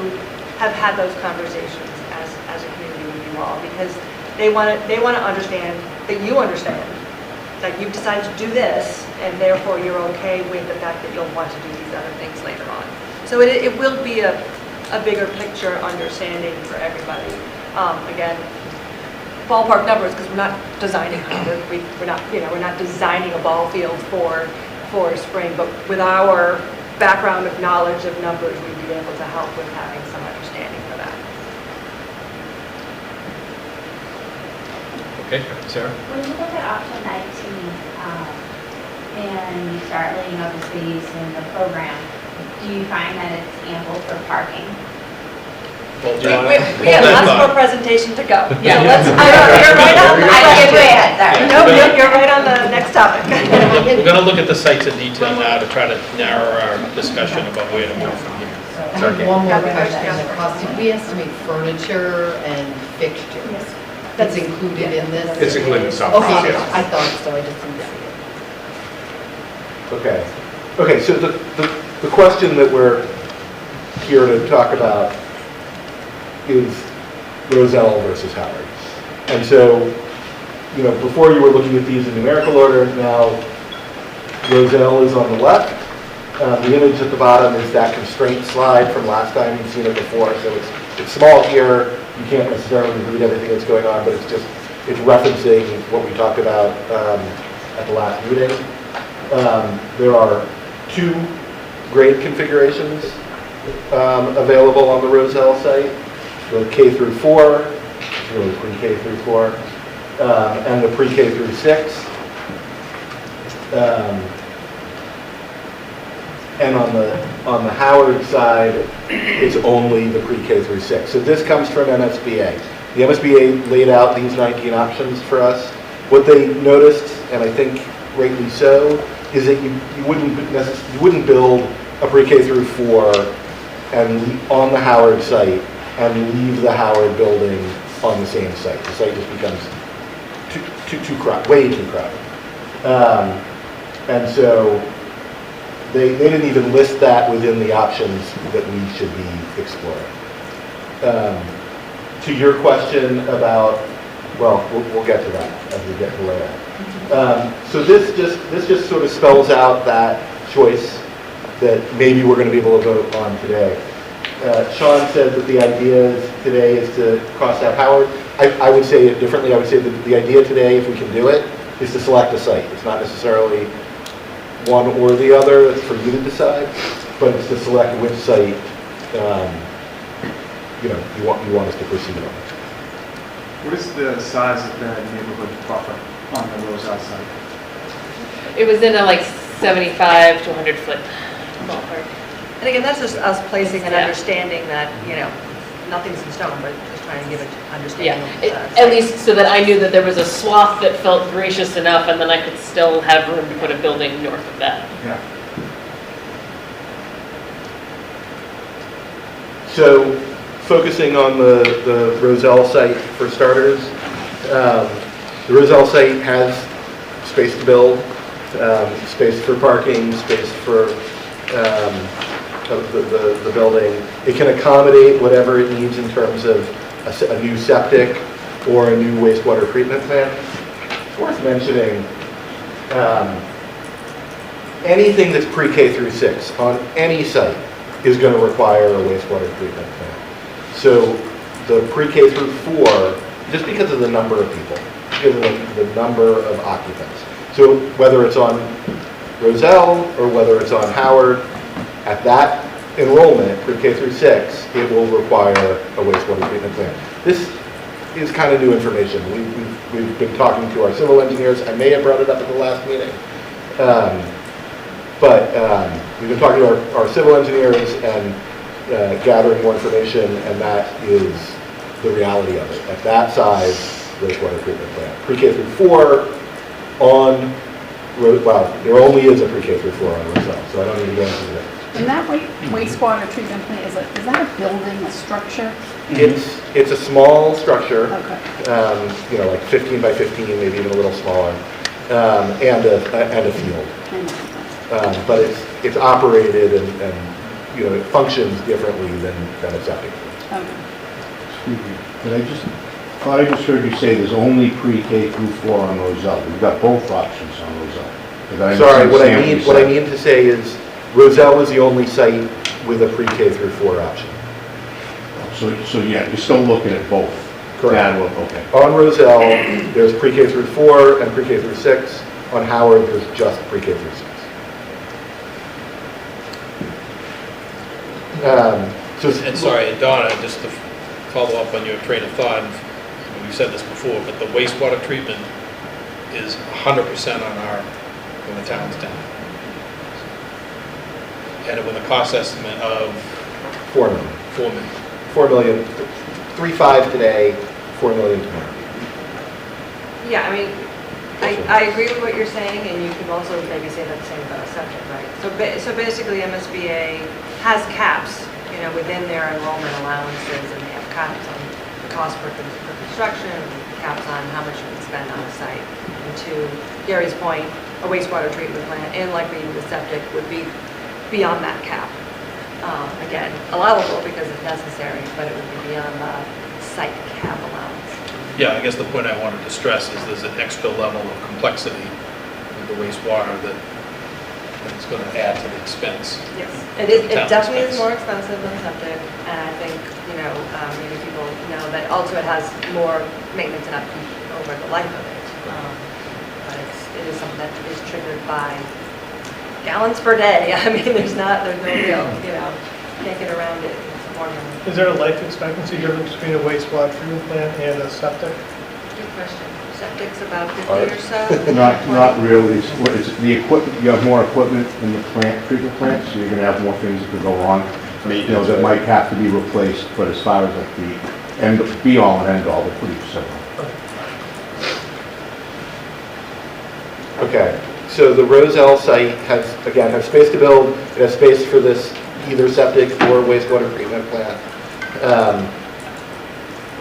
S6: have had those conversations as a community with you all, because they want to understand that you understand that you've decided to do this, and therefore you're okay with the fact that you'll want to do these other things later on. So it will be a bigger picture understanding for everybody. Again, ballpark numbers, because we're not designing Howard. We're not designing a ball field for spring, but with our background of knowledge of numbers, we'd be able to help with having some understanding for that.
S1: Okay, Sarah?
S11: When you look at option 19, and you start laying out the space and the program, do you find that it's ample for parking?
S1: Well,
S6: We have lots more presentation to go.
S17: Yeah.
S6: So you're right on the
S11: I get way ahead, sorry.
S6: No, you're right on the next topic.
S1: We're going to look at the sites in detail now to try to narrow our discussion about where to move from here.
S12: I have one more question on the cost. Did we estimate furniture and fixtures? That's included in this?
S4: It's included in some
S12: Okay,
S4: costs, yes.
S12: I thought so, I just didn't see it.
S5: Okay, so the question that we're here to talk about is Roselle versus Howard. And so, before you were looking at these in numerical order, now Roselle is on the left. The image at the bottom is that constraint slide from last time. You've seen it before, so it's small here. You can't necessarily read everything that's going on, but it's referencing what we talked about at the last meeting. There are 2 grade configurations available on the Roselle site. The K through 4, it's really pre-K through 4, and the pre-K through 6. And on the Howard side, it's only the pre-K through 6. So this comes from MSBA. The MSBA laid out these 19 options for us. What they noticed, and I think rightly so, is that you wouldn't build a pre-K through 4 and on the Howard site and leave the Howard building on the same site. The site just becomes way too crowded. And so they didn't even list that within the options that we should be exploring. To your question about, well, we'll get to that as we get to layout. So this just sort of spells out that choice that maybe we're going to be able to vote on today. Sean said that the idea today is to cross out Howard. I would say it differently. I would say that the idea today, if we can do it, is to select a site. It's not necessarily one or the other, it's for you to decide, but it's to select which site, you want us to proceed on.
S16: What is the size of the neighborhood buffer on the Roselle site?
S18: It was in a like 75 to 100 foot ballpark.
S6: And again, that's just us placing an
S18: Yeah.
S6: understanding that, nothing's in stone, but just trying to give an
S18: Yeah,
S6: understanding.
S18: at least so that I knew that there was a swath that felt gracious enough, and then I could still have room to put a building north of that.
S16: Yeah.
S5: So, focusing on the Roselle site for starters, the Roselle site has space to build, space for parking, space for the building. It can accommodate whatever it needs in terms of a new septic or a new wastewater treatment plant. It's worth mentioning, anything that's pre-K through 6 on any site is going to require a wastewater treatment plant. So the pre-K through 4, just because of the number of people, because of the number of occupants. So whether it's on Roselle or whether it's on Howard, at that enrollment, pre-K through 6, it will require a wastewater treatment plant. This is kind of new information. We've been talking to our civil engineers. I may have brought it up at the last meeting. But we've been talking to our civil engineers and gathering more information, and that is the reality of it. At that size, wastewater treatment plant. Pre-K through 4 on, there only is a pre-K through 4 on Roselle, so I don't need to go into that.
S14: And that wastewater treatment plant, is that a building, a structure?
S5: It's a small structure,
S14: Okay.
S5: Like 15 by 15, maybe even a little smaller, and a field. But it's operated and it functions differently than a septic.
S3: Excuse me, thought I just heard you say there's only pre-K through 4 on Roselle. We've got both options on Roselle. Did I
S5: Sorry, what
S3: understand you
S5: I
S3: said?
S5: mean to say is Roselle is the only site with a pre-K through 4 option.
S3: So yeah, you're still looking at both?
S5: Correct.
S3: Yeah, well, okay.
S5: On Roselle, there's pre-K through 4 and pre-K through 6. On Howard, there's just pre-K through 6.
S1: And sorry, and Donna, just to follow up on your train of thought, we've said this before, but the wastewater treatment is 100% on the town's down. And with a cost estimate of
S5: 4 million.
S1: 4 million.
S5: 4 million, 3.5 today, 4 million tomorrow.
S6: Yeah, I agree with what you're saying, and you could also maybe say that same about a septic, right? So basically, MSBA has caps, within their enrollment allowances, and they have caps on the cost per construction, caps on how much you can spend on a site. And to Gary's point, a wastewater treatment plant, and likely even the septic, would be beyond that cap. Again, allowable because it's necessary, but it would be beyond the site cap allowance.
S1: Yeah, I guess the point I wanted to stress is there's an extra level of complexity with the wastewater that's going to add to the expense.
S6: Yes, it
S1: Town
S6: definitely is
S1: expense.
S6: more expensive than septic, and I think, maybe people know that also it has more maintenance and upkeep over the life of it. But it is something that is triggered by gallons per day. There's no real, can't get around it. It's a formula.
S8: Is there a life expectancy difference between a wastewater treatment plant and a septic?
S6: Good question. Septic's about 50 or so.
S3: Not really. It's the equipment, you have more equipment in the treatment plant, so you're gonna have more things that could go wrong. That might have to be replaced, but as far as like the be all and end all, they're pretty similar.
S5: Okay, so the Roselle site has space to build. It has space for this either septic or wastewater treatment plant.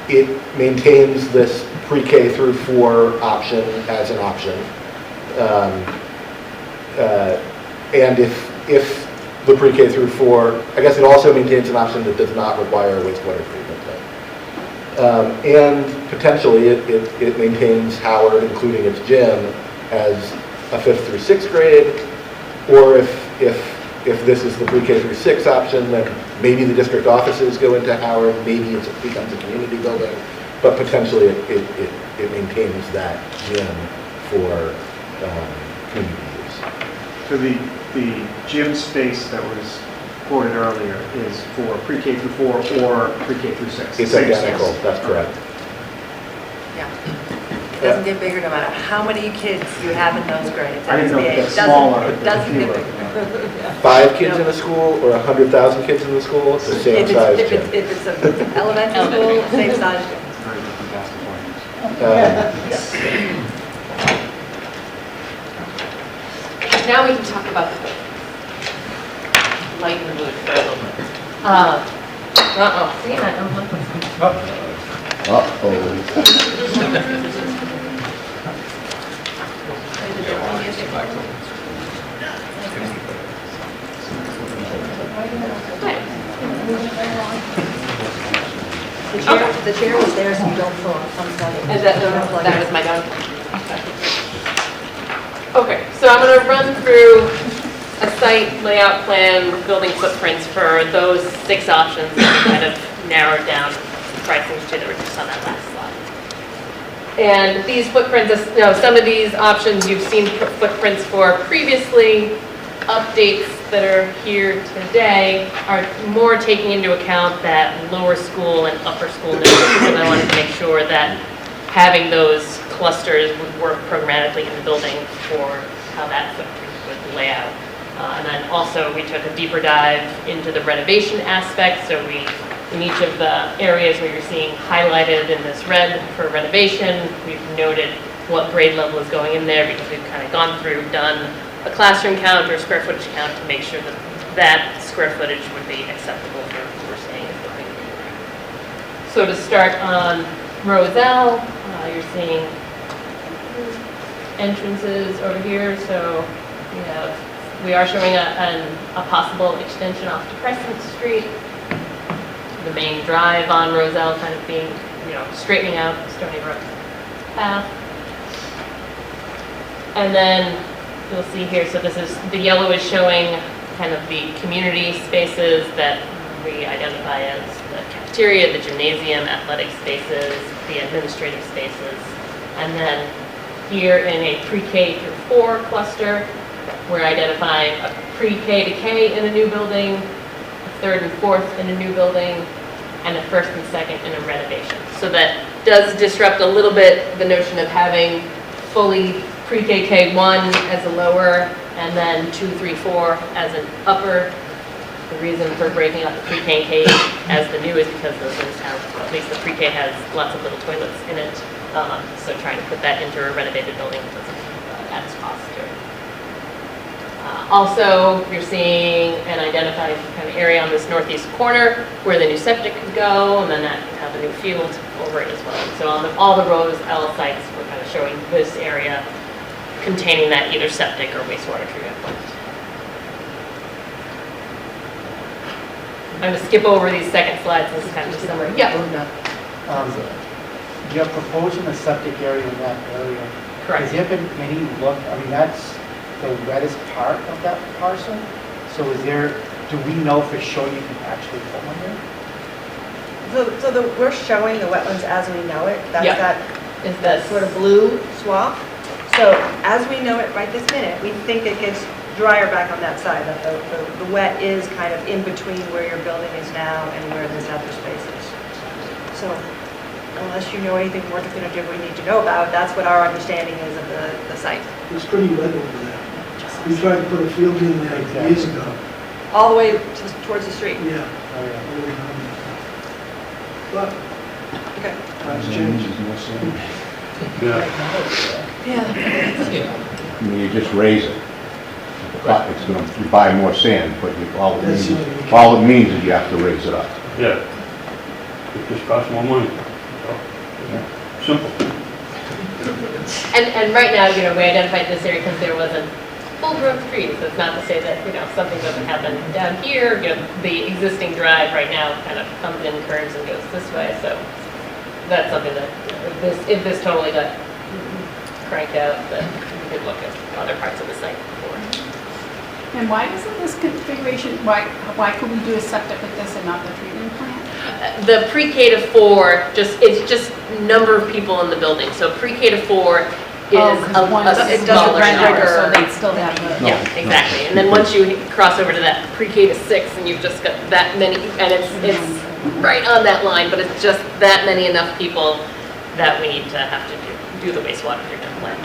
S5: It maintains this pre-K through 4 option as an option. And if the pre-K through 4, I guess it also maintains an option that does not require a wastewater treatment plant. And potentially it maintains Howard, including its gym, as a 5th through 6th grade, or if this is the pre-K through 6 option, then maybe the district offices go into Howard, maybe it becomes a community building, but potentially it maintains that gym for community use.
S16: So the gym space that was quoted earlier is for pre-K through 4 or pre-K through 6?
S5: It's identical, that's correct.
S6: Yeah. It doesn't get bigger no matter how many kids you have in those grades.
S16: I didn't know if
S6: It
S16: that's
S6: doesn't-
S16: smaller
S6: It
S16: or
S6: doesn't get
S16: fewer.
S6: bigger. Yeah.
S5: 5 kids in a school or 100,000 kids in the school, it's the same size
S6: If
S5: gym.
S6: it's an elementary school, same size gym.
S16: Very different basketball games.
S18: Now we can talk about the lighten the mood for a little bit. See, I don't want to.
S6: The chair was there so you don't fall. I'm sorry.
S18: Is that was my dog? Okay, so I'm going to run through a site layout plan, building footprints for those 6 options that kind of narrowed down the pricing to that were just on that last slide. And these footprints, some of these options you've seen footprints for previously. Updates that are here today are more taking into account that lower school and upper school notices, and I wanted to make sure that having those clusters would work programmatically in the building for how that footprint would lay out. And then also we took a deeper dive into the renovation aspect, so in each of the areas where you're seeing highlighted in this red for renovation, we've noted what grade level is going in there because we've kind of gone through, done a classroom count or square footage count to make sure that that square footage would be acceptable for what we're saying is going in there. So to start on Roselle, you're seeing entrances over here. So we are showing a possible extension off to Crescent Street. The main drive on Roselle kind of being, straightening out the Stony Brook path. And then you'll see here, so this is, the yellow is showing kind of the community spaces that we identify as the cafeteria, the gymnasium, athletic spaces, the administrative spaces. And then here in a pre-K through 4 cluster, we're identifying a pre-K to K in a new building, a 3rd and 4th in a new building, and a 1st and 2nd in a renovation. So that does disrupt a little bit the notion of having fully pre-K K1 as a lower, and then 2, 3, 4 as an upper. The reason for breaking up the pre-K and K as the new is because those things have, at least the pre-K has lots of little toilets in it. So trying to put that into a renovated building doesn't add cost to it. Also, you're seeing an identified kind of area on this northeast corner where the new septic could go, and then that could have a new field over it as well. So on all the Roselle sites, we're kind of showing this area containing that either septic or wastewater treatment plant. I'm going to skip over these second slides. This is kind of a summary. Yeah.
S7: You're proposing a septic area in that area.
S18: Correct.
S7: Has there been any look, that's the wettest part of that parcel? So do we know for sure you can actually put one there?
S6: We're showing the wetlands as we know it. That's
S18: Is
S6: that sort of blue swath. So as we know it right this minute, we think it gets drier back on that side. That the wet is kind of in between where your building is now and where this other space is. So unless you know anything more definitive we need to know about, that's what our understanding is of the site.
S15: It's pretty wet over there. We tried to put a field in there years ago.
S6: All the way towards the street.
S15: Yeah.
S7: Oh, yeah.
S15: But
S6: Okay.
S15: times change.
S3: I mean, you just raise it. It's going to, you buy more sand, but all it means is you have to raise it up.
S9: Yeah. It just costs more money. Simple.
S18: And right now, we identified this area because there wasn't full growth trees. That's not to say that, something doesn't happen down here. The existing drive right now kind of comes in, curves and goes this way. So that's something that if this totally got cranked out, that we could look at other parts of the site before.
S14: And why isn't this configuration, why could we do a septic with this and not the treatment plant?
S18: The pre-K to 4, it's just number of people in the building. So pre-K to 4 is
S17: Oh, 'cause one is
S18: a
S6: it doesn't
S18: smaller
S6: render,
S18: number.
S6: so
S17: they'd still have the.
S18: Yeah, exactly. And then once you cross over to that pre-K to 6, and you've just got that many, and it's right on that line, but it's just that many enough people that we need to have to do the wastewater treatment plant.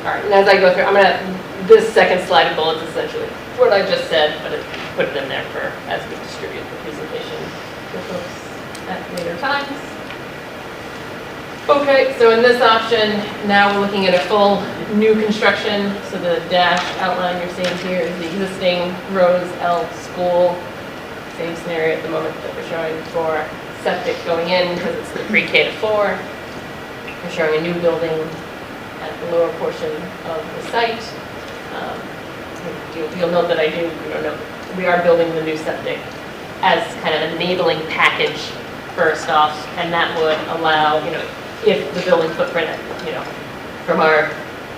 S18: All right, and as I go through, this second slide of bullets essentially what I just said, but put it in there for as we distribute the presentation to folks at later times. Okay, so in this option, now we're looking at a full new construction. So the dashed outline you're seeing here is the existing Rose L school. Same scenario at the moment that we're showing for septic going in because it's the pre-K to 4. We're showing a new building at the lower portion of the site. You'll note that we are building the new septic as kind of an enabling package first off, and that would allow, if the building footprint, from our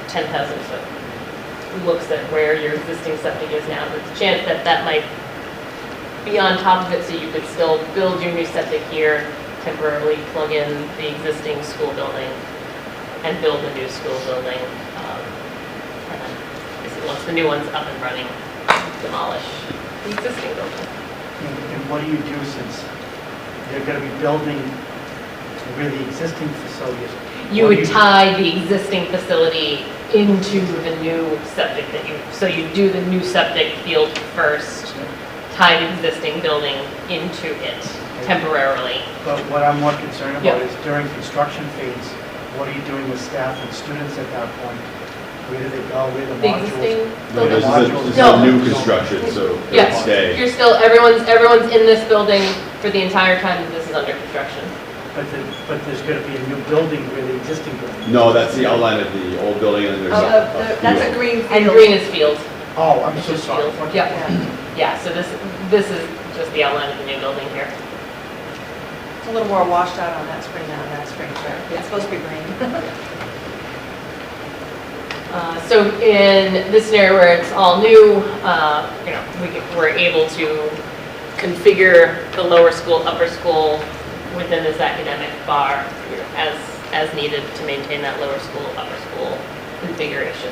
S18: 10,000 foot looks at where your existing septic is now, there's a chance that that might be on top of it, so you could still build your new septic here, temporarily plug in the existing school building, and build the new school building. And then, once the new one's up and running, demolish the existing building.
S7: And what do you do since they're going to be building where the existing facility is?
S18: You would tie the existing facility into the new septic so you do the new septic field first, tie the existing building into it temporarily.
S7: But what I'm more concerned about
S18: Yep.
S7: is during construction phase, what are you doing with staff and students at that point? Where do they go, where the
S18: The
S7: modules?
S18: existing
S7: where the
S9: This
S7: modules-
S9: is a new construction, so it'll
S18: Yes,
S9: stay.
S18: you're still, everyone's in this building for the entire time that this is under construction.
S7: But there's going to be a new building where the existing building.
S9: No, that's the outline of the old building, and there's
S6: That's a
S9: field.
S6: green
S18: And
S6: field.
S18: green is field.
S7: Oh, I'm so sorry.
S18: Field. Yep. Yeah, so this is just the outline of the new building here.
S6: It's a little more washed out on that screen than on that screen. It's supposed to be green.
S18: So in this scenario where it's all new, we're able to configure the lower school, upper school within this academic bar, as needed to maintain that lower school, upper school configuration.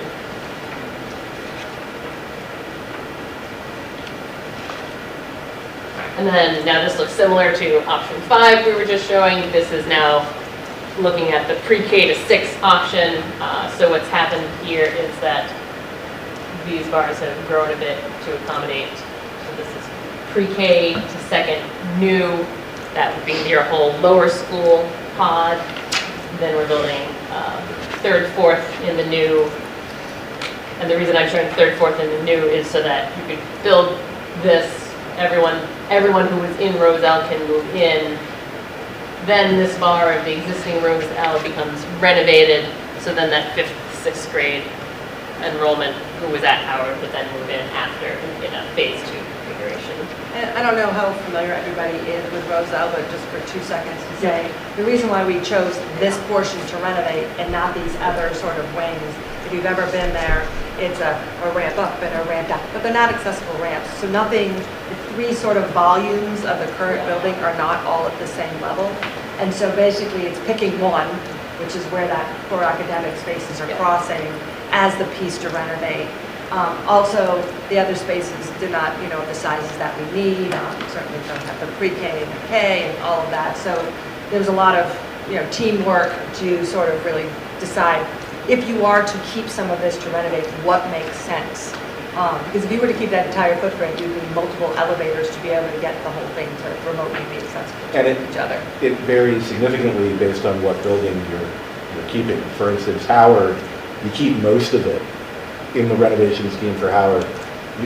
S18: And then now this looks similar to option 5 we were just showing. This is now looking at the pre-K to 6 option. So what's happened here is that these bars have grown a bit to accommodate. So this is pre-K to 2nd new. That would be your whole lower school pod. Then we're building 3rd, 4th in the new. And the reason I'm showing 3rd, 4th in the new is so that you could build this. Everyone who is in Rose L can move in. Then this bar of the existing Rose L becomes renovated, so then that 5th, 6th grade enrollment who was at Howard would then move in after in a phase 2 configuration.
S6: And I don't know how familiar everybody is with Rose L, but just for 2 seconds to say, the reason why we chose this portion to renovate and not these other sort of wings, if you've ever been there, it's a ramp up and a ramp down, but they're not accessible ramps. So nothing, the 3 sort of volumes of the current building are not all at the same level. And so basically it's picking one, which is where that core academic spaces are crossing as the piece to renovate. Also, the other spaces do not, the sizes that we need, certainly don't have the pre-K and the K and all of that. So there's a lot of, teamwork to sort of really decide if you are to keep some of this to renovate, what makes sense. Because if you were to keep that entire footprint, you'd need multiple elevators to be able to get the whole thing to remotely be accessible to each other.
S5: It varies significantly based on what building you're keeping. For instance, Howard, you keep most of it in the renovation scheme for Howard,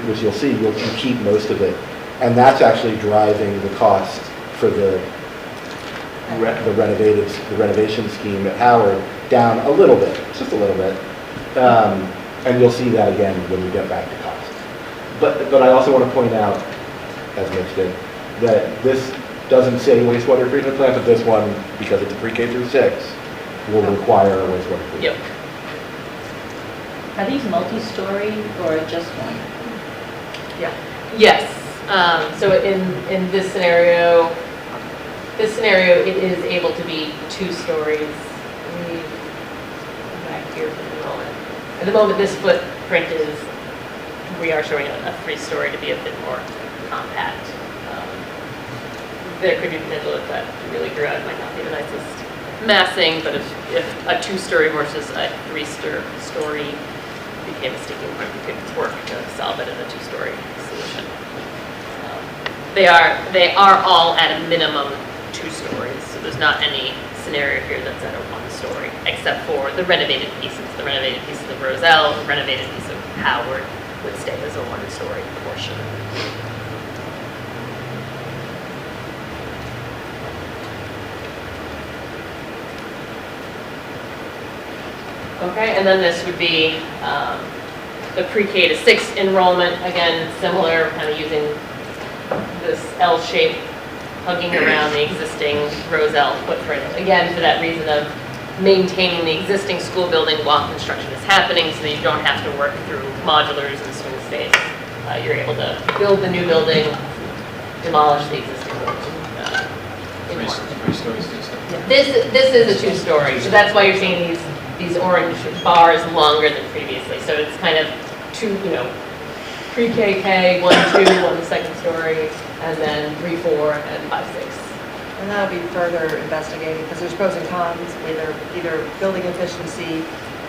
S5: which you'll see, you keep most of it. And that's actually driving the cost for the renovation scheme at Howard down a little bit, just a little bit. And you'll see that again when we get back to cost. But I also want to point out, as Mitch did, that this doesn't say wastewater treatment plant, but this one, because it's a pre-K through 6, will require a wastewater treatment.
S18: Yep.
S2: Are these multi-story or just one?
S6: Yeah.
S18: Yes. So in this scenario, this scenario, it is able to be 2 stories. Let me go back here for the moment. At the moment, this footprint is, we are showing a 3-story to be a bit more compact. There could be potential if that really grew out, it might not be the nicest massing, but if a 2-story versus a 3-story became a sticking point, we could work to solve it in a 2-story solution. They are all at a minimum 2 stories, so there's not any scenario here that's at a 1 story, except for the renovated pieces. The renovated pieces of Roselle, the renovated piece of Howard would stay as a 1-story portion. Okay, and then this would be the pre-K to 6 enrollment, again, similar, kind of using this L shape, hugging around the existing Roselle footprint. Again, for that reason of maintaining the existing school building while construction is happening, so that you don't have to work through modulars and swing space. You're able to build the new building, demolish the existing building.
S1: Three stories, 2 stories.
S18: This is a 2-story, so that's why you're seeing these orange bars longer than previously. So it's kind of 2, pre-KK, 1, 2, 1 second story, and then 3, 4, and 5, 6.
S6: And that'll be further investigated, because there's pros and cons, either building efficiency,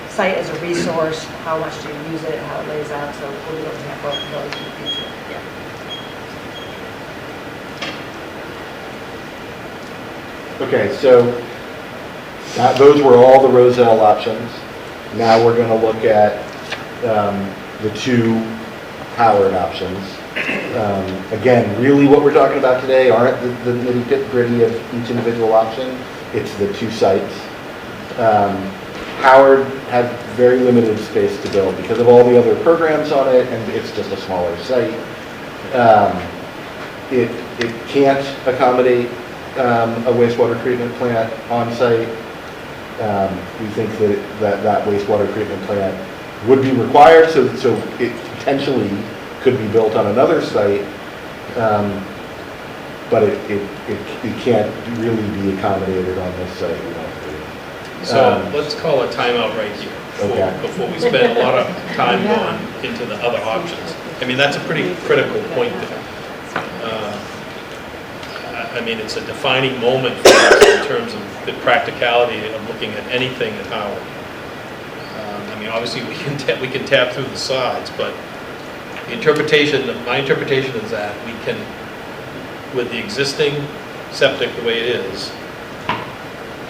S6: site as a resource, how much do you use it, how it lays out, so we'll be looking at both of those in the future.
S5: Okay, so those were all the Roselle options. Now we're going to look at the 2 Howard options. Again, really what we're talking about today aren't the nitty-gritty of each individual option. It's the 2 sites. Howard had very limited space to build because of all the other programs on it, and it's just a smaller site. It can't accommodate a wastewater treatment plant on site. We think that wastewater treatment plant would be required, so it potentially could be built on another site, but it can't really be accommodated on this site. We don't believe.
S1: So let's call a timeout right here before we spend a lot of time going into the other options. I mean, that's a pretty critical point there. I mean, it's a defining moment for us in terms of the practicality of looking at anything at Howard. I mean, obviously we can tap through the sides, but my interpretation is that we can, with the existing septic the way it is,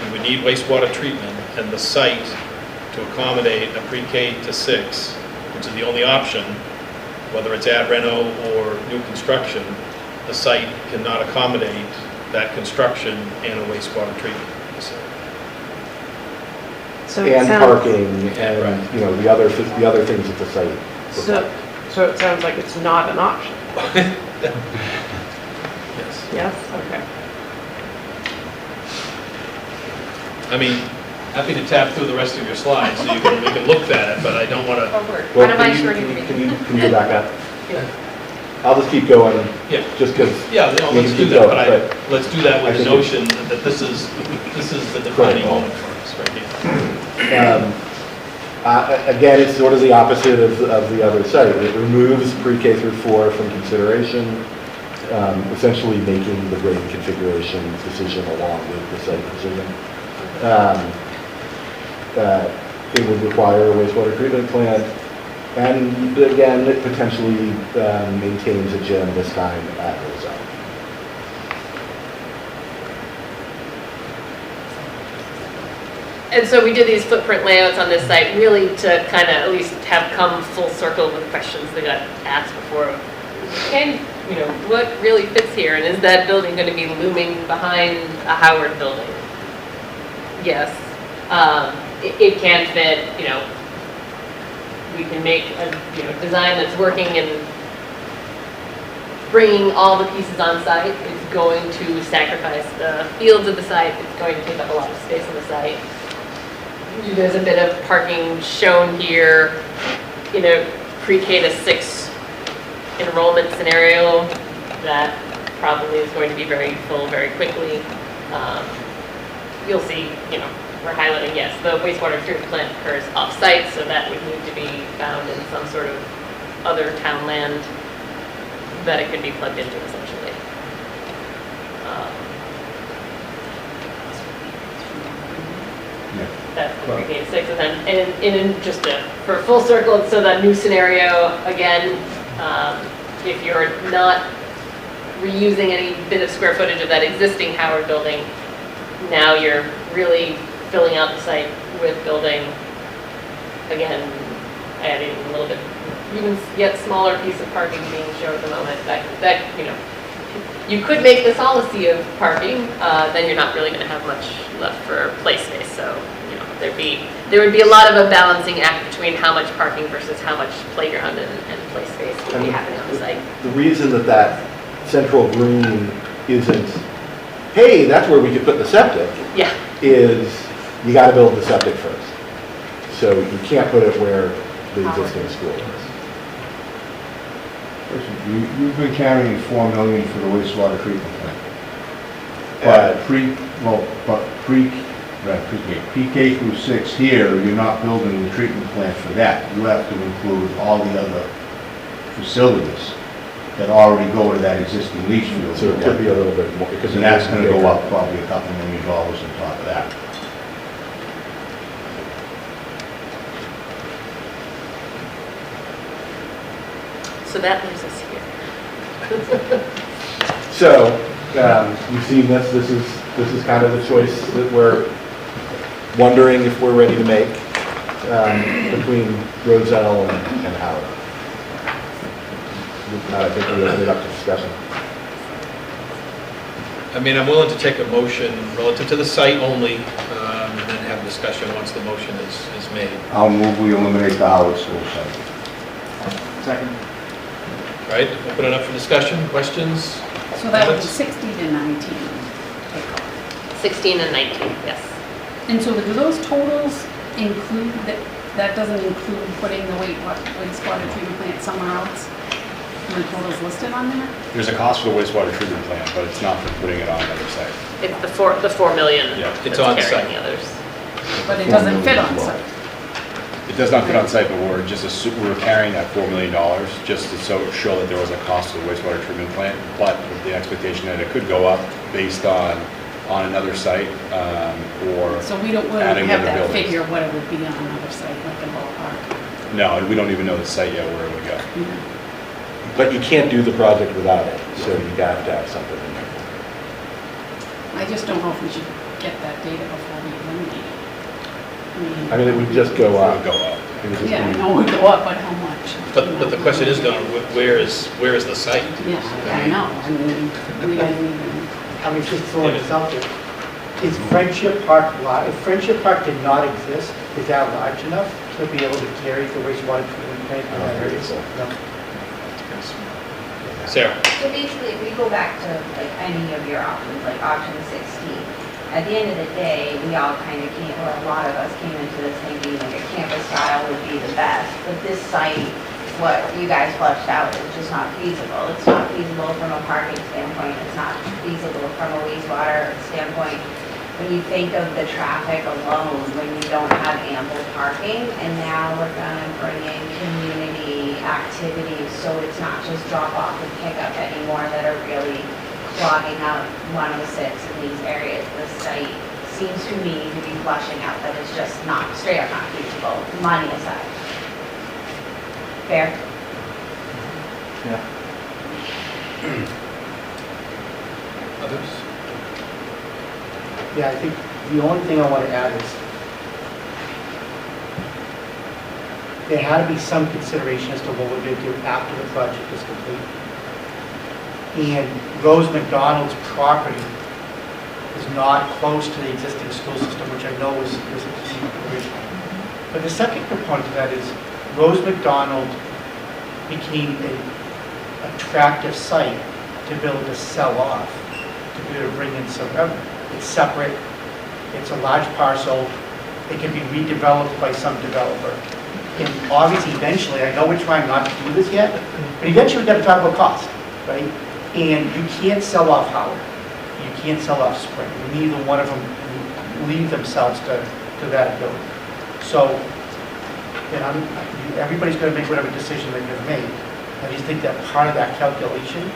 S1: we would need wastewater treatment, and the site to accommodate a pre-K to 6, which is the only option, whether it's at reno or new construction, the site cannot accommodate that construction and a wastewater treatment facility.
S17: So
S5: And parking and, the other things at the site.
S17: So it sounds like it's not an option.
S1: Yes.
S17: Yes? Okay.
S1: I mean, happy to tap through the rest of your slides so we can look at it, but I don't want to.
S5: Well, can you go back up?
S1: Yeah.
S5: I'll just keep going.
S1: Yeah.
S5: Just because.
S1: Yeah, let's do that, but let's do that with the notion that this is the defining moment for us right here.
S5: Again, it's sort of the opposite of the other site. It removes pre-K through 4 from consideration, essentially making the grade configuration decision along with the site decision. It would require a wastewater treatment plant, and again, it potentially maintains a gym this time at Roselle.
S18: And so we did these footprint layouts on this site really to kind of at least have come full circle with questions that got asked before. What really fits here? And is that building going to be looming behind a Howard building? Yes. It can fit, we can make a design that's working and bringing all the pieces on site. It's going to sacrifice the fields of the site. It's going to take up a lot of space on the site. There's a bit of parking shown here in a pre-K to 6 enrollment scenario that probably is going to be very full very quickly. you'll see, we're highlighting, yes, the wastewater treatment plant occurs off-site, so that would need to be found in some sort of other town land that it could be plugged into essentially. That's the 3K6, and then, and just for full circle, so that new scenario, again, if you're not reusing any bit of square footage of that existing Howard building, now you're really filling out the site with building, again, adding a little bit, even yet smaller piece of parking being shown at the moment, that you could make this all a sea of parking, then you're not really going to have much left for play space. So, there would be a lot of a balancing act between how much parking versus how much playground and play space would be happening on the site.
S5: The reason that central green isn't, hey, that's where we could put the septic,
S18: Yeah.
S5: is you got to build the septic first. So you can't put it where the existing school is.
S3: Listen, you've been carrying $4 million for the wastewater treatment plant. But pre-K through 6 here, you're not building the treatment plant for that. You have to include all the other facilities that already go to that existing leach field.
S5: So it could be a little bit more, because
S3: And that's gonna go up probably a couple $1 million on top of that.
S18: So that leaves us here.
S5: So, you've seen this. This is kind of the choice that we're wondering if we're ready to make between Roselle and Howard. I think we'll open it up to discussion.
S1: I mean, I'm willing to take a motion relative to the site only, and then have a discussion once the motion is made.
S3: I'll move we eliminate the Howard School site.
S16: Second.
S1: Right, open it up for discussion, questions?
S19: So that would be
S1: comments?
S19: 16 to 19.
S18: 16 and 19, yes.
S19: And so do those totals include, that doesn't include putting the wastewater treatment plant somewhere else? Are the totals listed on there?
S9: There's a cost for the wastewater treatment plant, but it's not for putting it on another site.
S18: It's the 4 million.
S9: Yeah,
S1: it's
S18: that's
S1: on
S18: carrying
S1: site.
S18: the others.
S19: But it doesn't fit on site.
S9: It does not fit on site, but we're carrying that $4 million just to show that there was a cost to the wastewater treatment plant, but with the expectation that it could go up based on another site, or
S19: So we don't
S9: adding
S19: have
S9: other
S19: that
S9: buildings.
S19: figure what it would be on another site, like a ballpark.
S9: No, and we don't even know the site yet where it would go.
S5: But you can't do the project without it, so you have to have something in there.
S19: I just don't know if we should get that data before we eliminate it.
S5: I mean, it would just go up.
S9: It would go up.
S5: It would just
S19: Yeah, I
S5: be-
S19: know it would go up, but how much?
S1: But the question is, Don, where is the site?
S19: Yeah, I know, I mean, we don't even.
S7: I mean, just throwing this out there. Is Friendship Park large? If Friendship Park did not exist, is that large enough to be able to carry the wastewater treatment plant in that area? No.
S1: Sarah?
S11: So basically, if we go back to like any of your options, like option 16, at the end of the day, we all kind of came, or a lot of us came into this thinking like a campus style would be the best. But this site, what you guys fleshed out, is just not feasible. It's not feasible from a parking standpoint. It's not feasible from a wastewater standpoint. When you think of the traffic alone, when you don't have ample parking, and now we're gonna bring in community activities, so it's not just drop off and pick up anymore that are really clogging up 106 in these areas. The site seems to me to be flushing out that it's just not, straight up not feasible, money aside. Fair?
S5: Yeah.
S1: Others?
S7: Yeah, I think the only thing I want to add is there had to be some consideration as to what we're going to do after the project is complete. And Rose McDonald's property is not close to the existing school system, which I know was a key originally. But the second component to that is Rose McDonald became an attractive site to be able to sell off, to be able to bring in some revenue. It's separate, it's a large parcel, it can be redeveloped by some developer. And obviously, eventually, I know we're trying not to do this yet, but eventually we've got to talk about cost, right? And you can't sell off Howard. You can't sell off Spring. Neither one of them leave themselves to that ability. So, and everybody's gonna make whatever decision they're gonna make. I just think that part of that calculation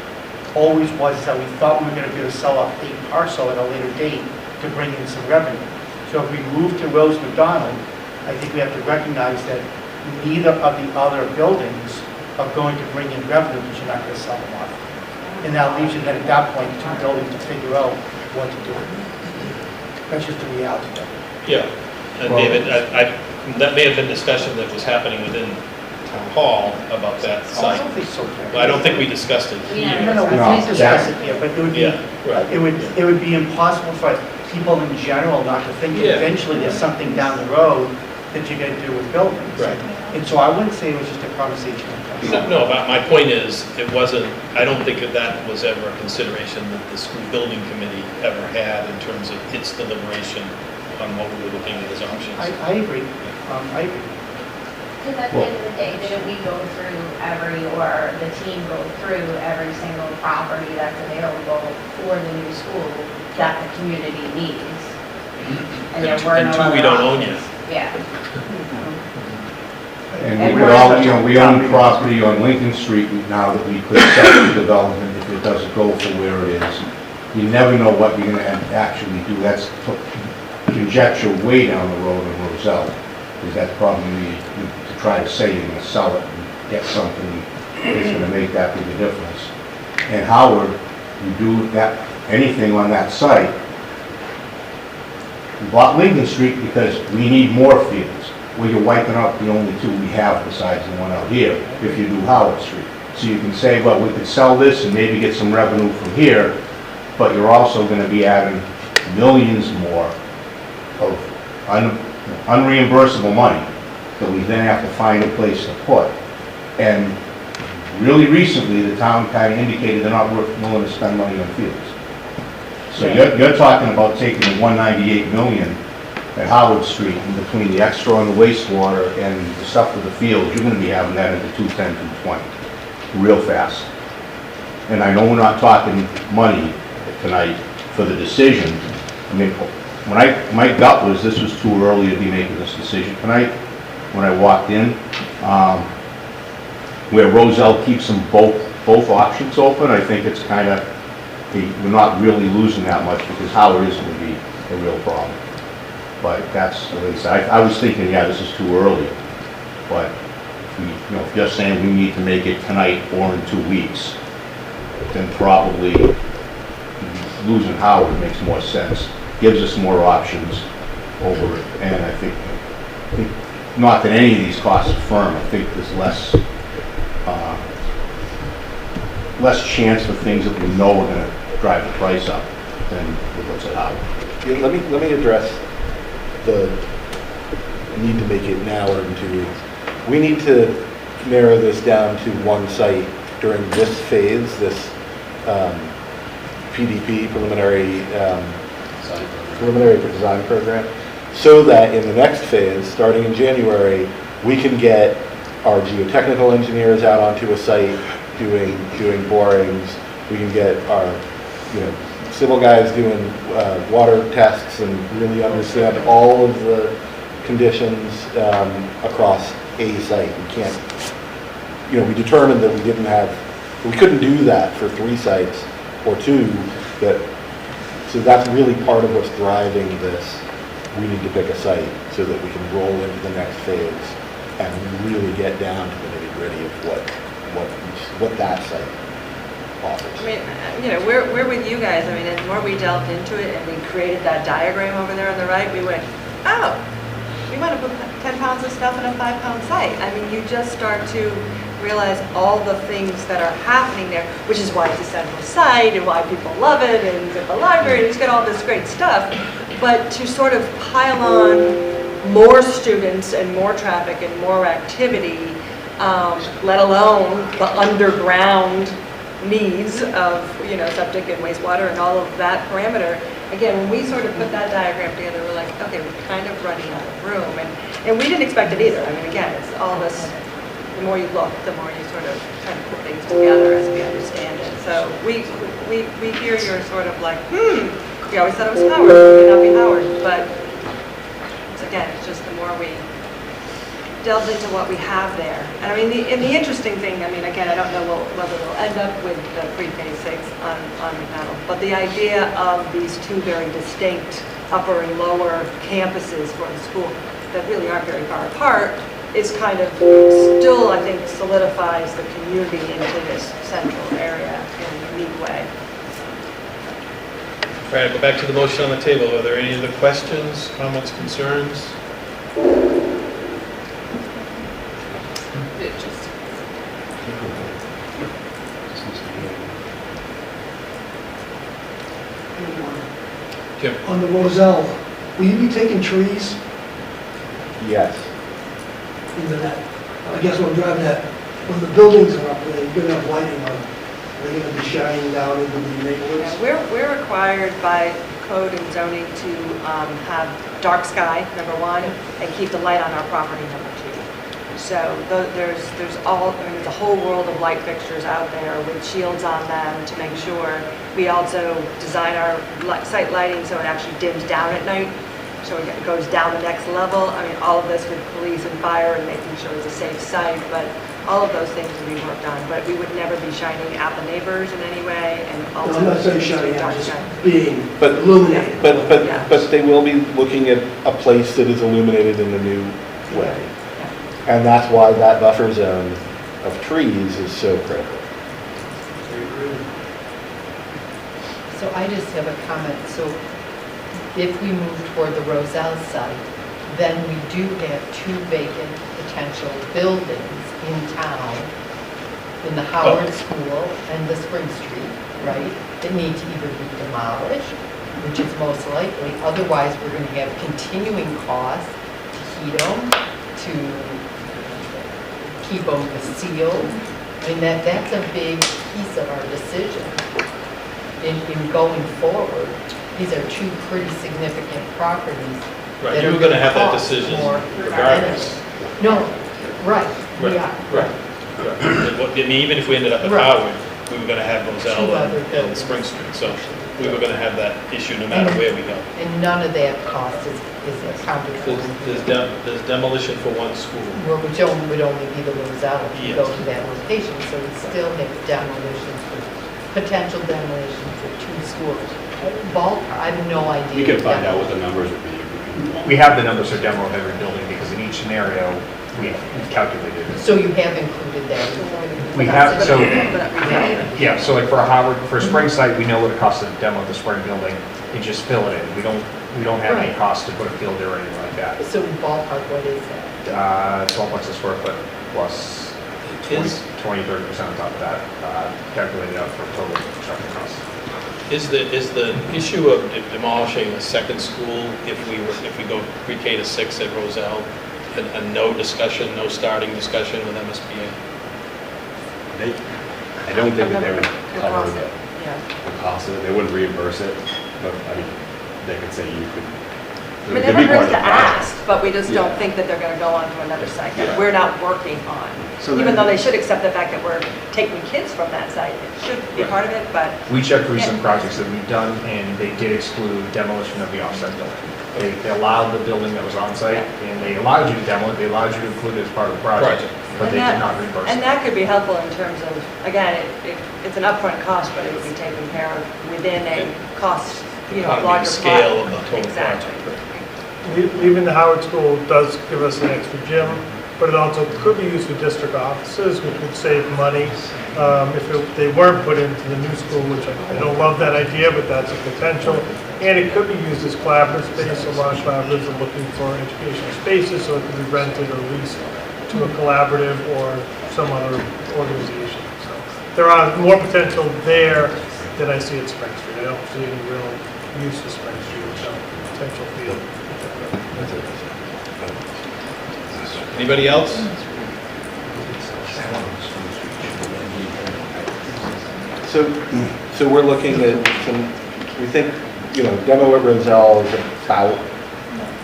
S7: always was that we thought we were gonna be able to sell off a parcel at a later date to bring in some revenue. So if we move to Rose McDonald, I think we have to recognize that neither of the other buildings are going to bring in revenue because you're not gonna sell them off. And that leaves you then at that point, two buildings to figure out what to do. That's just the reality of it.
S1: Yeah, and David, that may have been discussion that was happening within Town Hall about that
S7: I
S1: site.
S7: don't think so, Karen.
S1: Well, I don't think we discussed it here.
S7: No, we didn't discuss it here, but it would be,
S1: Yeah, right.
S7: it would be impossible for people in general not to think that
S1: Yeah.
S7: eventually there's something down the road that you're gonna do with buildings.
S1: Right.
S7: And so I wouldn't say it was just a conversation.
S1: No, but my point is, it wasn't, I don't think that was ever a consideration that the school building committee ever had in terms of its deliberation on what we were looking at as options.
S7: I agree. I agree.
S11: Because at the end of the day, didn't we go through or the team go through every single property that's available for the new school that the community needs? And there were no
S1: And two,
S11: other
S1: we don't own
S11: options.
S1: yet.
S11: Yeah.
S3: And we could all, we own property on Lincoln Street now that we could sell the development if it doesn't go for where it is. You never know what you're gonna actually do. That's conjecture way down the road in Roselle, because that's probably, to try to say you're gonna sell it and get something that's gonna make that big a difference. And Howard, you do that, anything on that site, we bought Lincoln Street because we need more fields. Well, you're wiping out the only two we have besides the one out here, if you do Howard Street. So you can say, well, we could sell this and maybe get some revenue from here, but you're also gonna be adding millions more of unreimbursable money that we then have to find a place to put. And really recently, the town kind of indicated they're not willing to spend money on fields. So you're talking about taking the 198 million at Howard Street, and between the extra on the wastewater and the stuff with the fields, you're gonna be having that into 210, 220, real fast. And I know we're not talking money tonight for the decision. I mean, my gut was this was too early to be making this decision tonight. When I walked in, where Roselle keeps them both options open, I think it's kind of, we're not really losing that much because Howard is going to be a real problem. But that's what I said. I was thinking, yeah, this is too early. But if you're saying we need to make it tonight or in 2 weeks, then probably losing Howard makes more sense. Gives us more options over it. And I think not that any of these costs are firm. I think there's less chance for things that we know are going to drive the price up than what's at Howard.
S5: Yeah, let me address the need to make it now or in 2 weeks. We need to narrow this down to one site during this phase, this PDP, preliminary design program, so that in the next phase, starting in January, we can get our geotechnical engineers out onto a site doing borings. We can get our civil guys doing water tests and really understand all of the conditions across a site. We can't, we determined that we couldn't do that for 3 sites or 2, so that's really part of what's driving this. We need to pick a site so that we can roll into the next phase and really get down to the nitty-gritty of what that site offers.
S6: I mean, we're with you guys. I mean, the more we delved into it and we created that diagram over there on the right, we went, oh, we want to put 10 pounds of stuff in a 5-pound site. I mean, you just start to realize all the things that are happening there, which is why it's a central site and why people love it, and it's at the library, and it's got all this great stuff. But to sort of pile on more students and more traffic and more activity, let alone the underground needs of, septic and wastewater and all of that parameter. Again, when we sort of put that diagram together, we're like, okay, we're kind of running out of room. And we didn't expect it either. I mean, again, it's all this, the more you look, the more you sort of try to put things together as we understand it. So we hear you're sort of like, we always thought it was Howard, it may not be Howard, but again, it's just the more we delve into what we have there. And I mean, the interesting thing, I mean, again, I don't know whether we'll end up with the pre-K 6 on McDonald, but the idea of these two very distinct upper and lower campuses for the school that really aren't very far apart is kind of still, I think, solidifies the community into this central area in a unique way.
S1: All right, go back to the motion on the table. Are there any other questions, comments, concerns? Jim?
S15: On the Roselle, will you be taking trees
S5: Yes.
S15: into that? I guess what I'm driving at, when the buildings are up there, you're gonna have lighting on. Are they gonna be shining down into the neighborhoods?
S6: Yeah, we're required by code and zoning to have dark sky, number one, and keep the light on our property, number two. So there's a whole world of light fixtures out there with shields on them to make sure. We also design our site lighting so it actually dims down at night, so it goes down the next level. I mean, all of this with police and fire and making sure it's a safe site, but all of those things will be worked on. But we would never be shining at the neighbors in any way, and
S15: No,
S6: also.
S15: I'm not saying shining out,
S6: dark
S15: just
S6: sky.
S15: being
S5: But
S15: illuminated.
S5: But they will be looking at a place that is illuminated in a new way. And that's why that buffer zone of trees is so critical.
S12: So I just have a comment. So if we move toward the Roselle site, then we do have two vacant potential buildings in town, in the Howard School and the Spring Street, right? That need to either be demolished, which is most likely. Otherwise, we're going to have continuing costs to heat them, to keep them sealed. I mean, that's a big piece of our decision in going forward. These are two pretty significant properties.
S1: Right, you were going to have that decision regardless.
S12: No, right, we are.
S1: Right. I mean, even if we ended up at Howard, we were going to have Roselle and Spring Street, so we were going to have that issue no matter where we go.
S12: And none of that cost is accounted for.
S1: There's demolition for one school.
S12: Which would only be the Roselle if you go to that location, so we still have demolition potential demolition for two schools. Ballpark, I have no idea.
S9: We can find out what the numbers would be.
S4: We have the numbers for demo of every building because in each scenario, we've calculated it.
S12: So you have included that?
S4: We have, so, yeah, so like for a Howard, for a spring site, we know what it costs to demo the spring building and just fill it in. We don't have any cost to put a field there or anything like that.
S12: So ballpark, what is that?
S4: 12 bucks a square foot plus 20, 30% on top of that, calculated out for total construction costs.
S1: Is the issue of demolishing a second school if we go pre-K to 6 at Roselle, a no discussion, no starting discussion with MSBA?
S9: I don't think that they would cover the cost of it. They wouldn't reimburse it, but I mean, they could say you could.
S6: I mean, it never hurts to ask, but we just don't think that they're going to go on to another site that we're not working on. Even though they should accept the fact that we're taking kids from that site. It should be part of it, but.
S4: We checked recent projects that we've done, and they did exclude demolition of the offset building. They allowed the building that was on site, and they allowed you to demo it, they allowed you to include it as part of the project, but they did not reimburse it.
S6: And that could be helpful in terms of, again, it's an upfront cost, but it would be taken care of within a cost, larger
S1: scale of the total
S6: exactly.
S1: project.
S8: Leaving the Howard School does give us an extra gym, but it also could be used for district offices, which would save money if they weren't put into the new school, which I don't love that idea, but that's a potential. And it could be used as collaborative space. A lot of collaboratives are looking for educational spaces, so it could be rented or leased to a collaborative or some other organization. So there are more potential there than I see at Spring Street. I don't see any real use of Spring Street, so potential field.
S1: Anybody else?
S5: So we're looking at we think, demo at Roselle is about,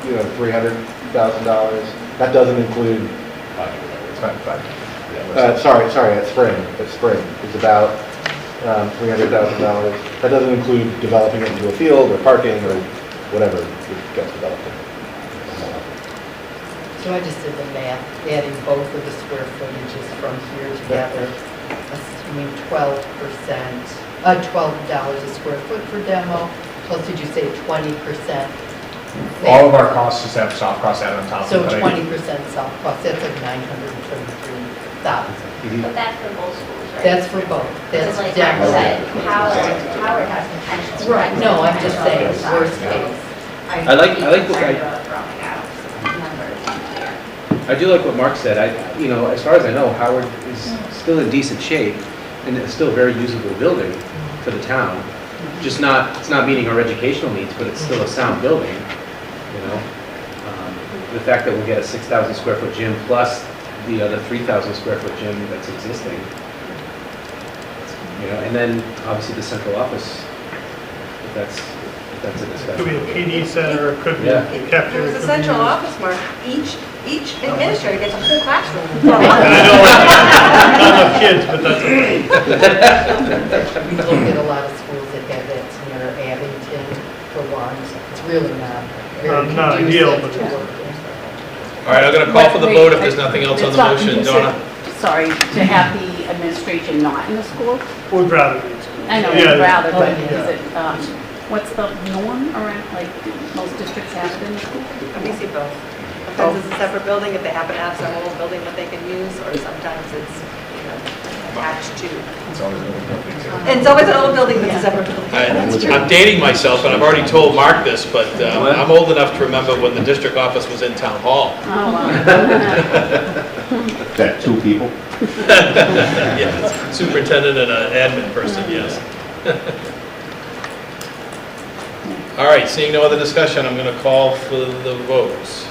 S5: $300,000. That doesn't include, sorry, at Spring. At Spring is about $300,000. That doesn't include developing it into a field or parking or whatever gets developed.
S12: So I just did the math, adding both of the square footages from here together, assuming 12%, $12 a square foot for demo, plus did you say 20%?
S4: All of our costs just have soft costs added on top.
S12: So
S4: of it.
S12: 20% soft cost, that's like $933,000.
S11: But that's for both schools, right?
S12: That's for both, that's
S11: Because like
S12: demo.
S11: Mark said, Howard has potential.
S12: Right, no, I'm just saying, worst case.
S13: I like what
S11: Concerned about throwing out numbers here.
S13: I do like what Mark said. As far as I know, Howard is still in decent shape, and it's still a very usable building for the town. Just it's not meeting our educational needs, but it's still a sound building, The fact that we'll get a 6,000 square foot gym plus the other 3,000 square foot gym that's existing, and then obviously the central office, if that's a discussion.
S8: Could be a PD center, it could be
S13: Yeah.
S8: cafeteria.
S6: There's
S8: could
S6: a
S8: be
S6: central
S8: used.
S6: office, Mark. Each administrator gets a whole classroom.
S8: And I know, not enough kids, but that's okay.
S12: We look at a lot of schools that have that near Abington for one, it's really not very
S8: Not ideal,
S12: conducive
S8: but
S12: to work.
S1: All right, I'm going to call for the vote if there's nothing else on the motion. Donna?
S19: Sorry, to have the administration not in the school?
S8: We'd rather be in school.
S19: I know
S8: Yeah,
S19: you'd rather, but
S8: yeah.
S19: is it, what's the norm around, like, do most districts have it in the school?
S6: We see both. Sometimes it's a separate building if they happen to have some old building that they can use, or sometimes it's, attached to.
S4: It's always a little bit too.
S6: And it's always an old building that's a separate building.
S1: I'm dating myself, and I've already told Mark this, but I'm old enough to remember when the district office was in Town Hall.
S19: Oh, wow.
S3: That two people?
S1: Yes, superintendent and an admin person, yes. All right, seeing no other discussion, I'm going to call for the votes.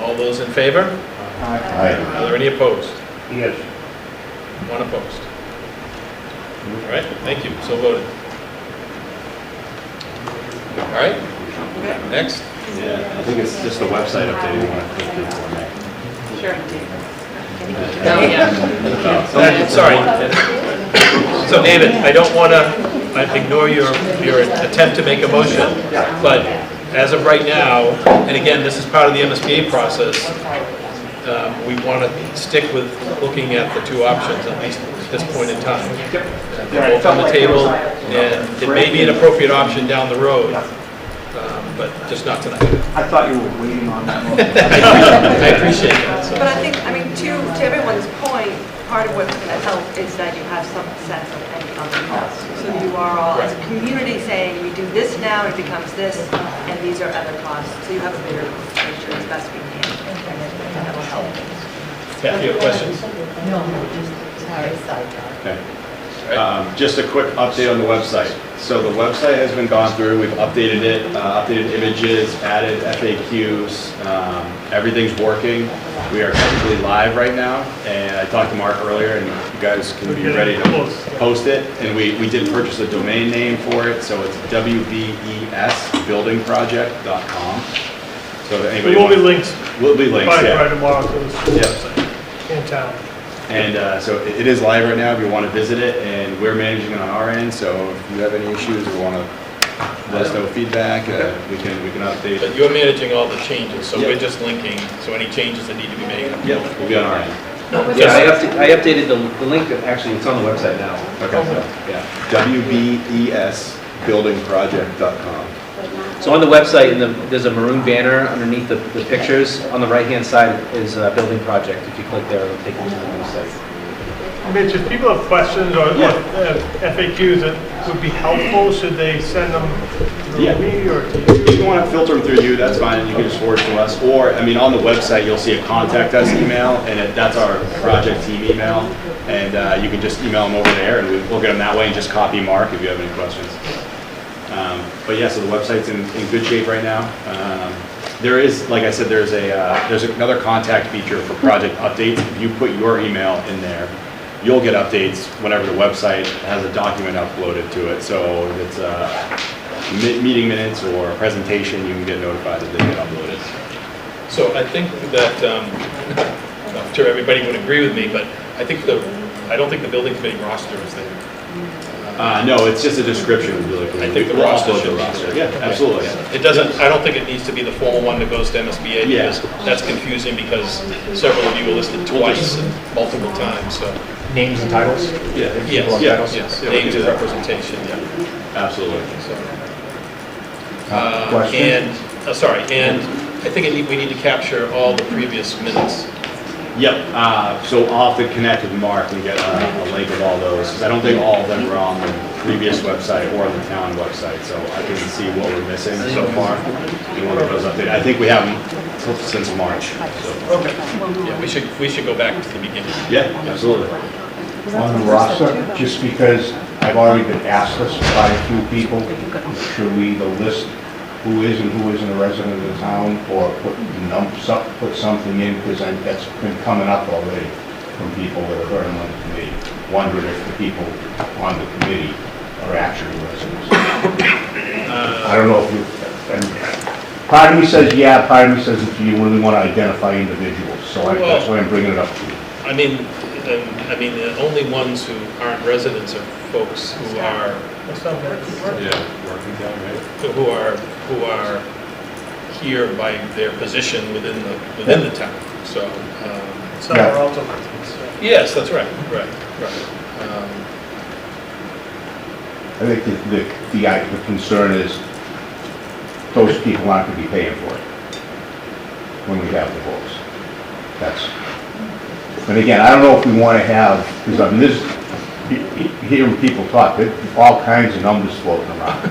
S1: All those in favor?
S3: Aye.
S1: Are there any opposed?
S5: Yes.
S1: One opposed. All right, thank you, so voted. All right, next.
S9: Yeah, I think it's just the website update you want to click through for me.
S18: Sure.
S1: Sorry. So David, I don't want to ignore your attempt to make a motion, but as of right now, and again, this is part of the MSBA process, we want to stick with looking at the two options, at least at this point in time. They're both on the table, and it may be an appropriate option down the road, but just not tonight.
S16: I thought you were waiting on that moment.
S1: I appreciate that. So.
S6: But I think, to everyone's point, part of what's going to help is that you have some sense of economic costs. So you are all, as a community, saying, we do this now, it becomes this, and these are other costs. So you have a bigger picture as best we can, and that will help.
S1: Pat, you have questions?
S12: No, just sidebar.
S9: Okay. Just a quick update on the website. So the website has been gone through, we've updated it, updated images, added FAQs, everything's working. We are technically live right now, and I talked to Mark earlier, and you guys can be ready to post it. And we did purchase a domain name for it, so it's wbesbuildingproject.com. So if anybody
S8: There will be
S9: wants-
S8: links.
S9: Will be links,
S8: By
S9: yeah.
S8: tomorrow to the school
S9: Yeah.
S8: website in town.
S9: And so it is live right now if you want to visit it, and we're managing it on our end, so if you have any issues or want to let us know feedback, we can update.
S1: But you're managing all the changes, so
S9: Yeah.
S1: we're just linking, so any changes that need to be made.
S9: Yep, we'll be on our end.
S13: Yeah, I updated the link, actually, it's on the website now.
S9: Okay, yeah, wbesbuildingproject.com.
S13: So on the website, there's a maroon banner underneath the pictures. On the right-hand side is a building project. If you click there, it'll take you to the website.
S8: Mitch, if people have questions or FAQs that would be helpful, should they send them through me or to you?
S9: If you want to filter them through you, that's fine, and you can just forward it to us. Or, I mean, on the website, you'll see a contact us email, and that's our project team email. And you can just email them over there, and we'll get them that way, and just copy Mark if you have any questions. But yeah, so the website's in good shape right now. There is, like I said, there's another contact feature for project updates. If you put your email in there, you'll get updates whenever the website has a document uploaded to it. So if it's meeting minutes or a presentation, you can get notified that they get uploaded.
S1: So I think that, I'm sure everybody would agree with me, but I don't think the building committee roster is there.
S9: No, it's just a description, we'll be like.
S1: I think the
S9: we'll
S1: roster
S9: upload
S1: should
S9: the
S1: be.
S9: roster. Yeah, absolutely.
S1: It doesn't, I don't think it needs to be the formal one that goes to MSBA,
S9: Yeah.
S1: because that's confusing, because several of you were listed twice and multiple times, so.
S4: Names and titles?
S9: Yeah.
S1: Yes,
S4: People on
S1: yes,
S4: titles?
S1: yes,
S9: Yeah, we can
S1: names
S9: do
S1: and
S9: that.
S1: representation, yeah.
S9: Absolutely.
S3: Question?
S1: And I think we need to capture all the previous minutes.
S9: Yep, so I'll have to connect with Mark and get a link of all those, because I don't think all of them were on the previous website or the town website, so I can see what we're missing so far. You want to get those updated? I think we have them since March, so.
S1: Okay. Yeah, we should go back to the beginning.
S9: Yeah, absolutely.
S3: On the roster, just because I've already been asked this by a few people, should we either list who is and who isn't a resident of the town, or put something in, because that's been coming up already from people that are very on the committee, wondering if the people on the committee are actually residents. I don't know if you, and part of me says yeah, part of me says if you really want to identify individuals, so that's why I'm bringing it up to you.
S1: I mean, the only ones who aren't residents are folks who are,
S9: Yeah, working town, right?
S1: who are here by their position within the town, so.
S8: Some are also residents.
S1: Yes, that's right, right.
S3: I think the concern is those people aren't going to be paying for it when we have the votes. That's, and again, I don't know if we want to have, because I mean, hearing people talk, there's all kinds of numbers floating around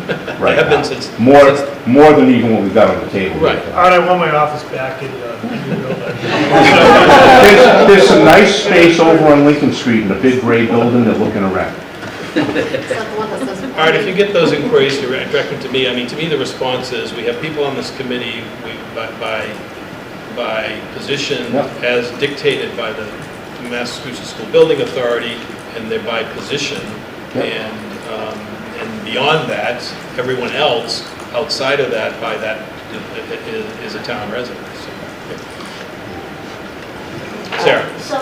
S3: right
S1: have
S3: now.
S1: been since
S3: More than even what we've got on the table.
S1: Right.
S8: All right, I want my office back in the new building.
S3: There's some nice space over on Lincoln Street in the big gray building they're looking around.
S1: All right, if you get those inquiries, direct them to me. I mean, to me, the response is, we have people on this committee, by position
S3: Yep.
S1: as dictated by the Massachusetts School Building Authority, and they're by position.
S3: Yep.
S1: And beyond that, everyone else outside of that, by that, is a town resident. So, yeah. Sarah?
S11: So,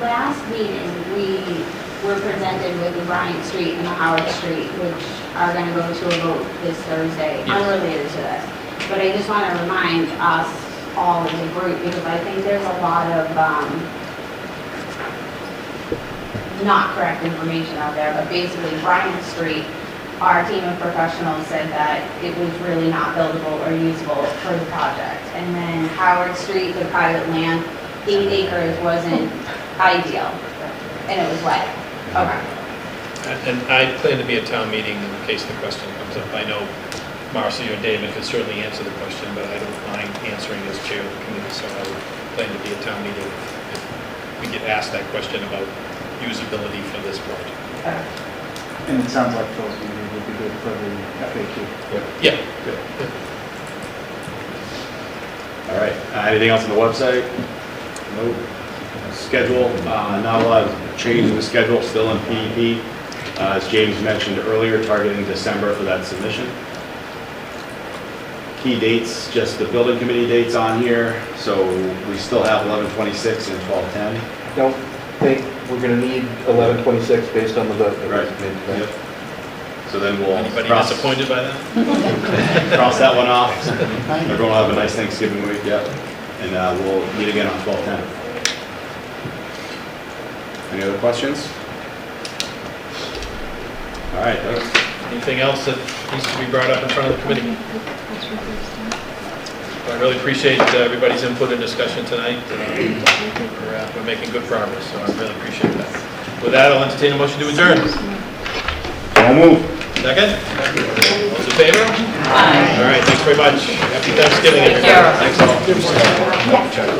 S11: last meeting, we were presented with the Bryant Street and the Howard Street, which are gonna go to a vote this Thursday,
S1: Yes.
S11: unrelated to this. But I just wanna remind us all as a group, because I think there's a lot of, not correct information out there, but basically Bryant Street, our team of professionals said that it was really not buildable or usable for the project. And then Howard Street, the private land, 8 acres wasn't ideal, and it was wet. Okay.
S1: And I plan to be at town meeting in case the question comes up. I know Marcy or David could certainly answer the question, but I don't mind answering as chair of the committee, so I would plan to be at town meeting if we get asked that question about usability for this project.
S16: And it sounds like Phil's meeting would be good for the FAQ.
S1: Yeah.
S9: Good. All right, anything else on the website? Nope. Schedule, not a lot of change in the schedule, still in PEP. As James mentioned earlier, targeting December for that submission. Key dates, just the building committee dates on here, so we still have 11/26 and 12/10.
S5: Don't think we're going to need 11/26 based on the vote that
S9: Right.
S5: was made today.
S9: Yep. So then we'll
S1: Anybody
S9: cross
S1: disappointed by that?
S9: that one off. Everyone will have a nice Thanksgiving week, yeah. And we'll meet again on 12/10. Any other questions? All right,
S1: Anything else that needs to be brought up in front of the committee? I really appreciate everybody's input and discussion tonight. We're making good progress, so I really appreciate that. With that, I'll entertain a motion to adjourn.
S3: So move.
S1: Second? All those in favor? Aye. All right, thanks very much. Happy Thanksgiving, everybody. Thanks all.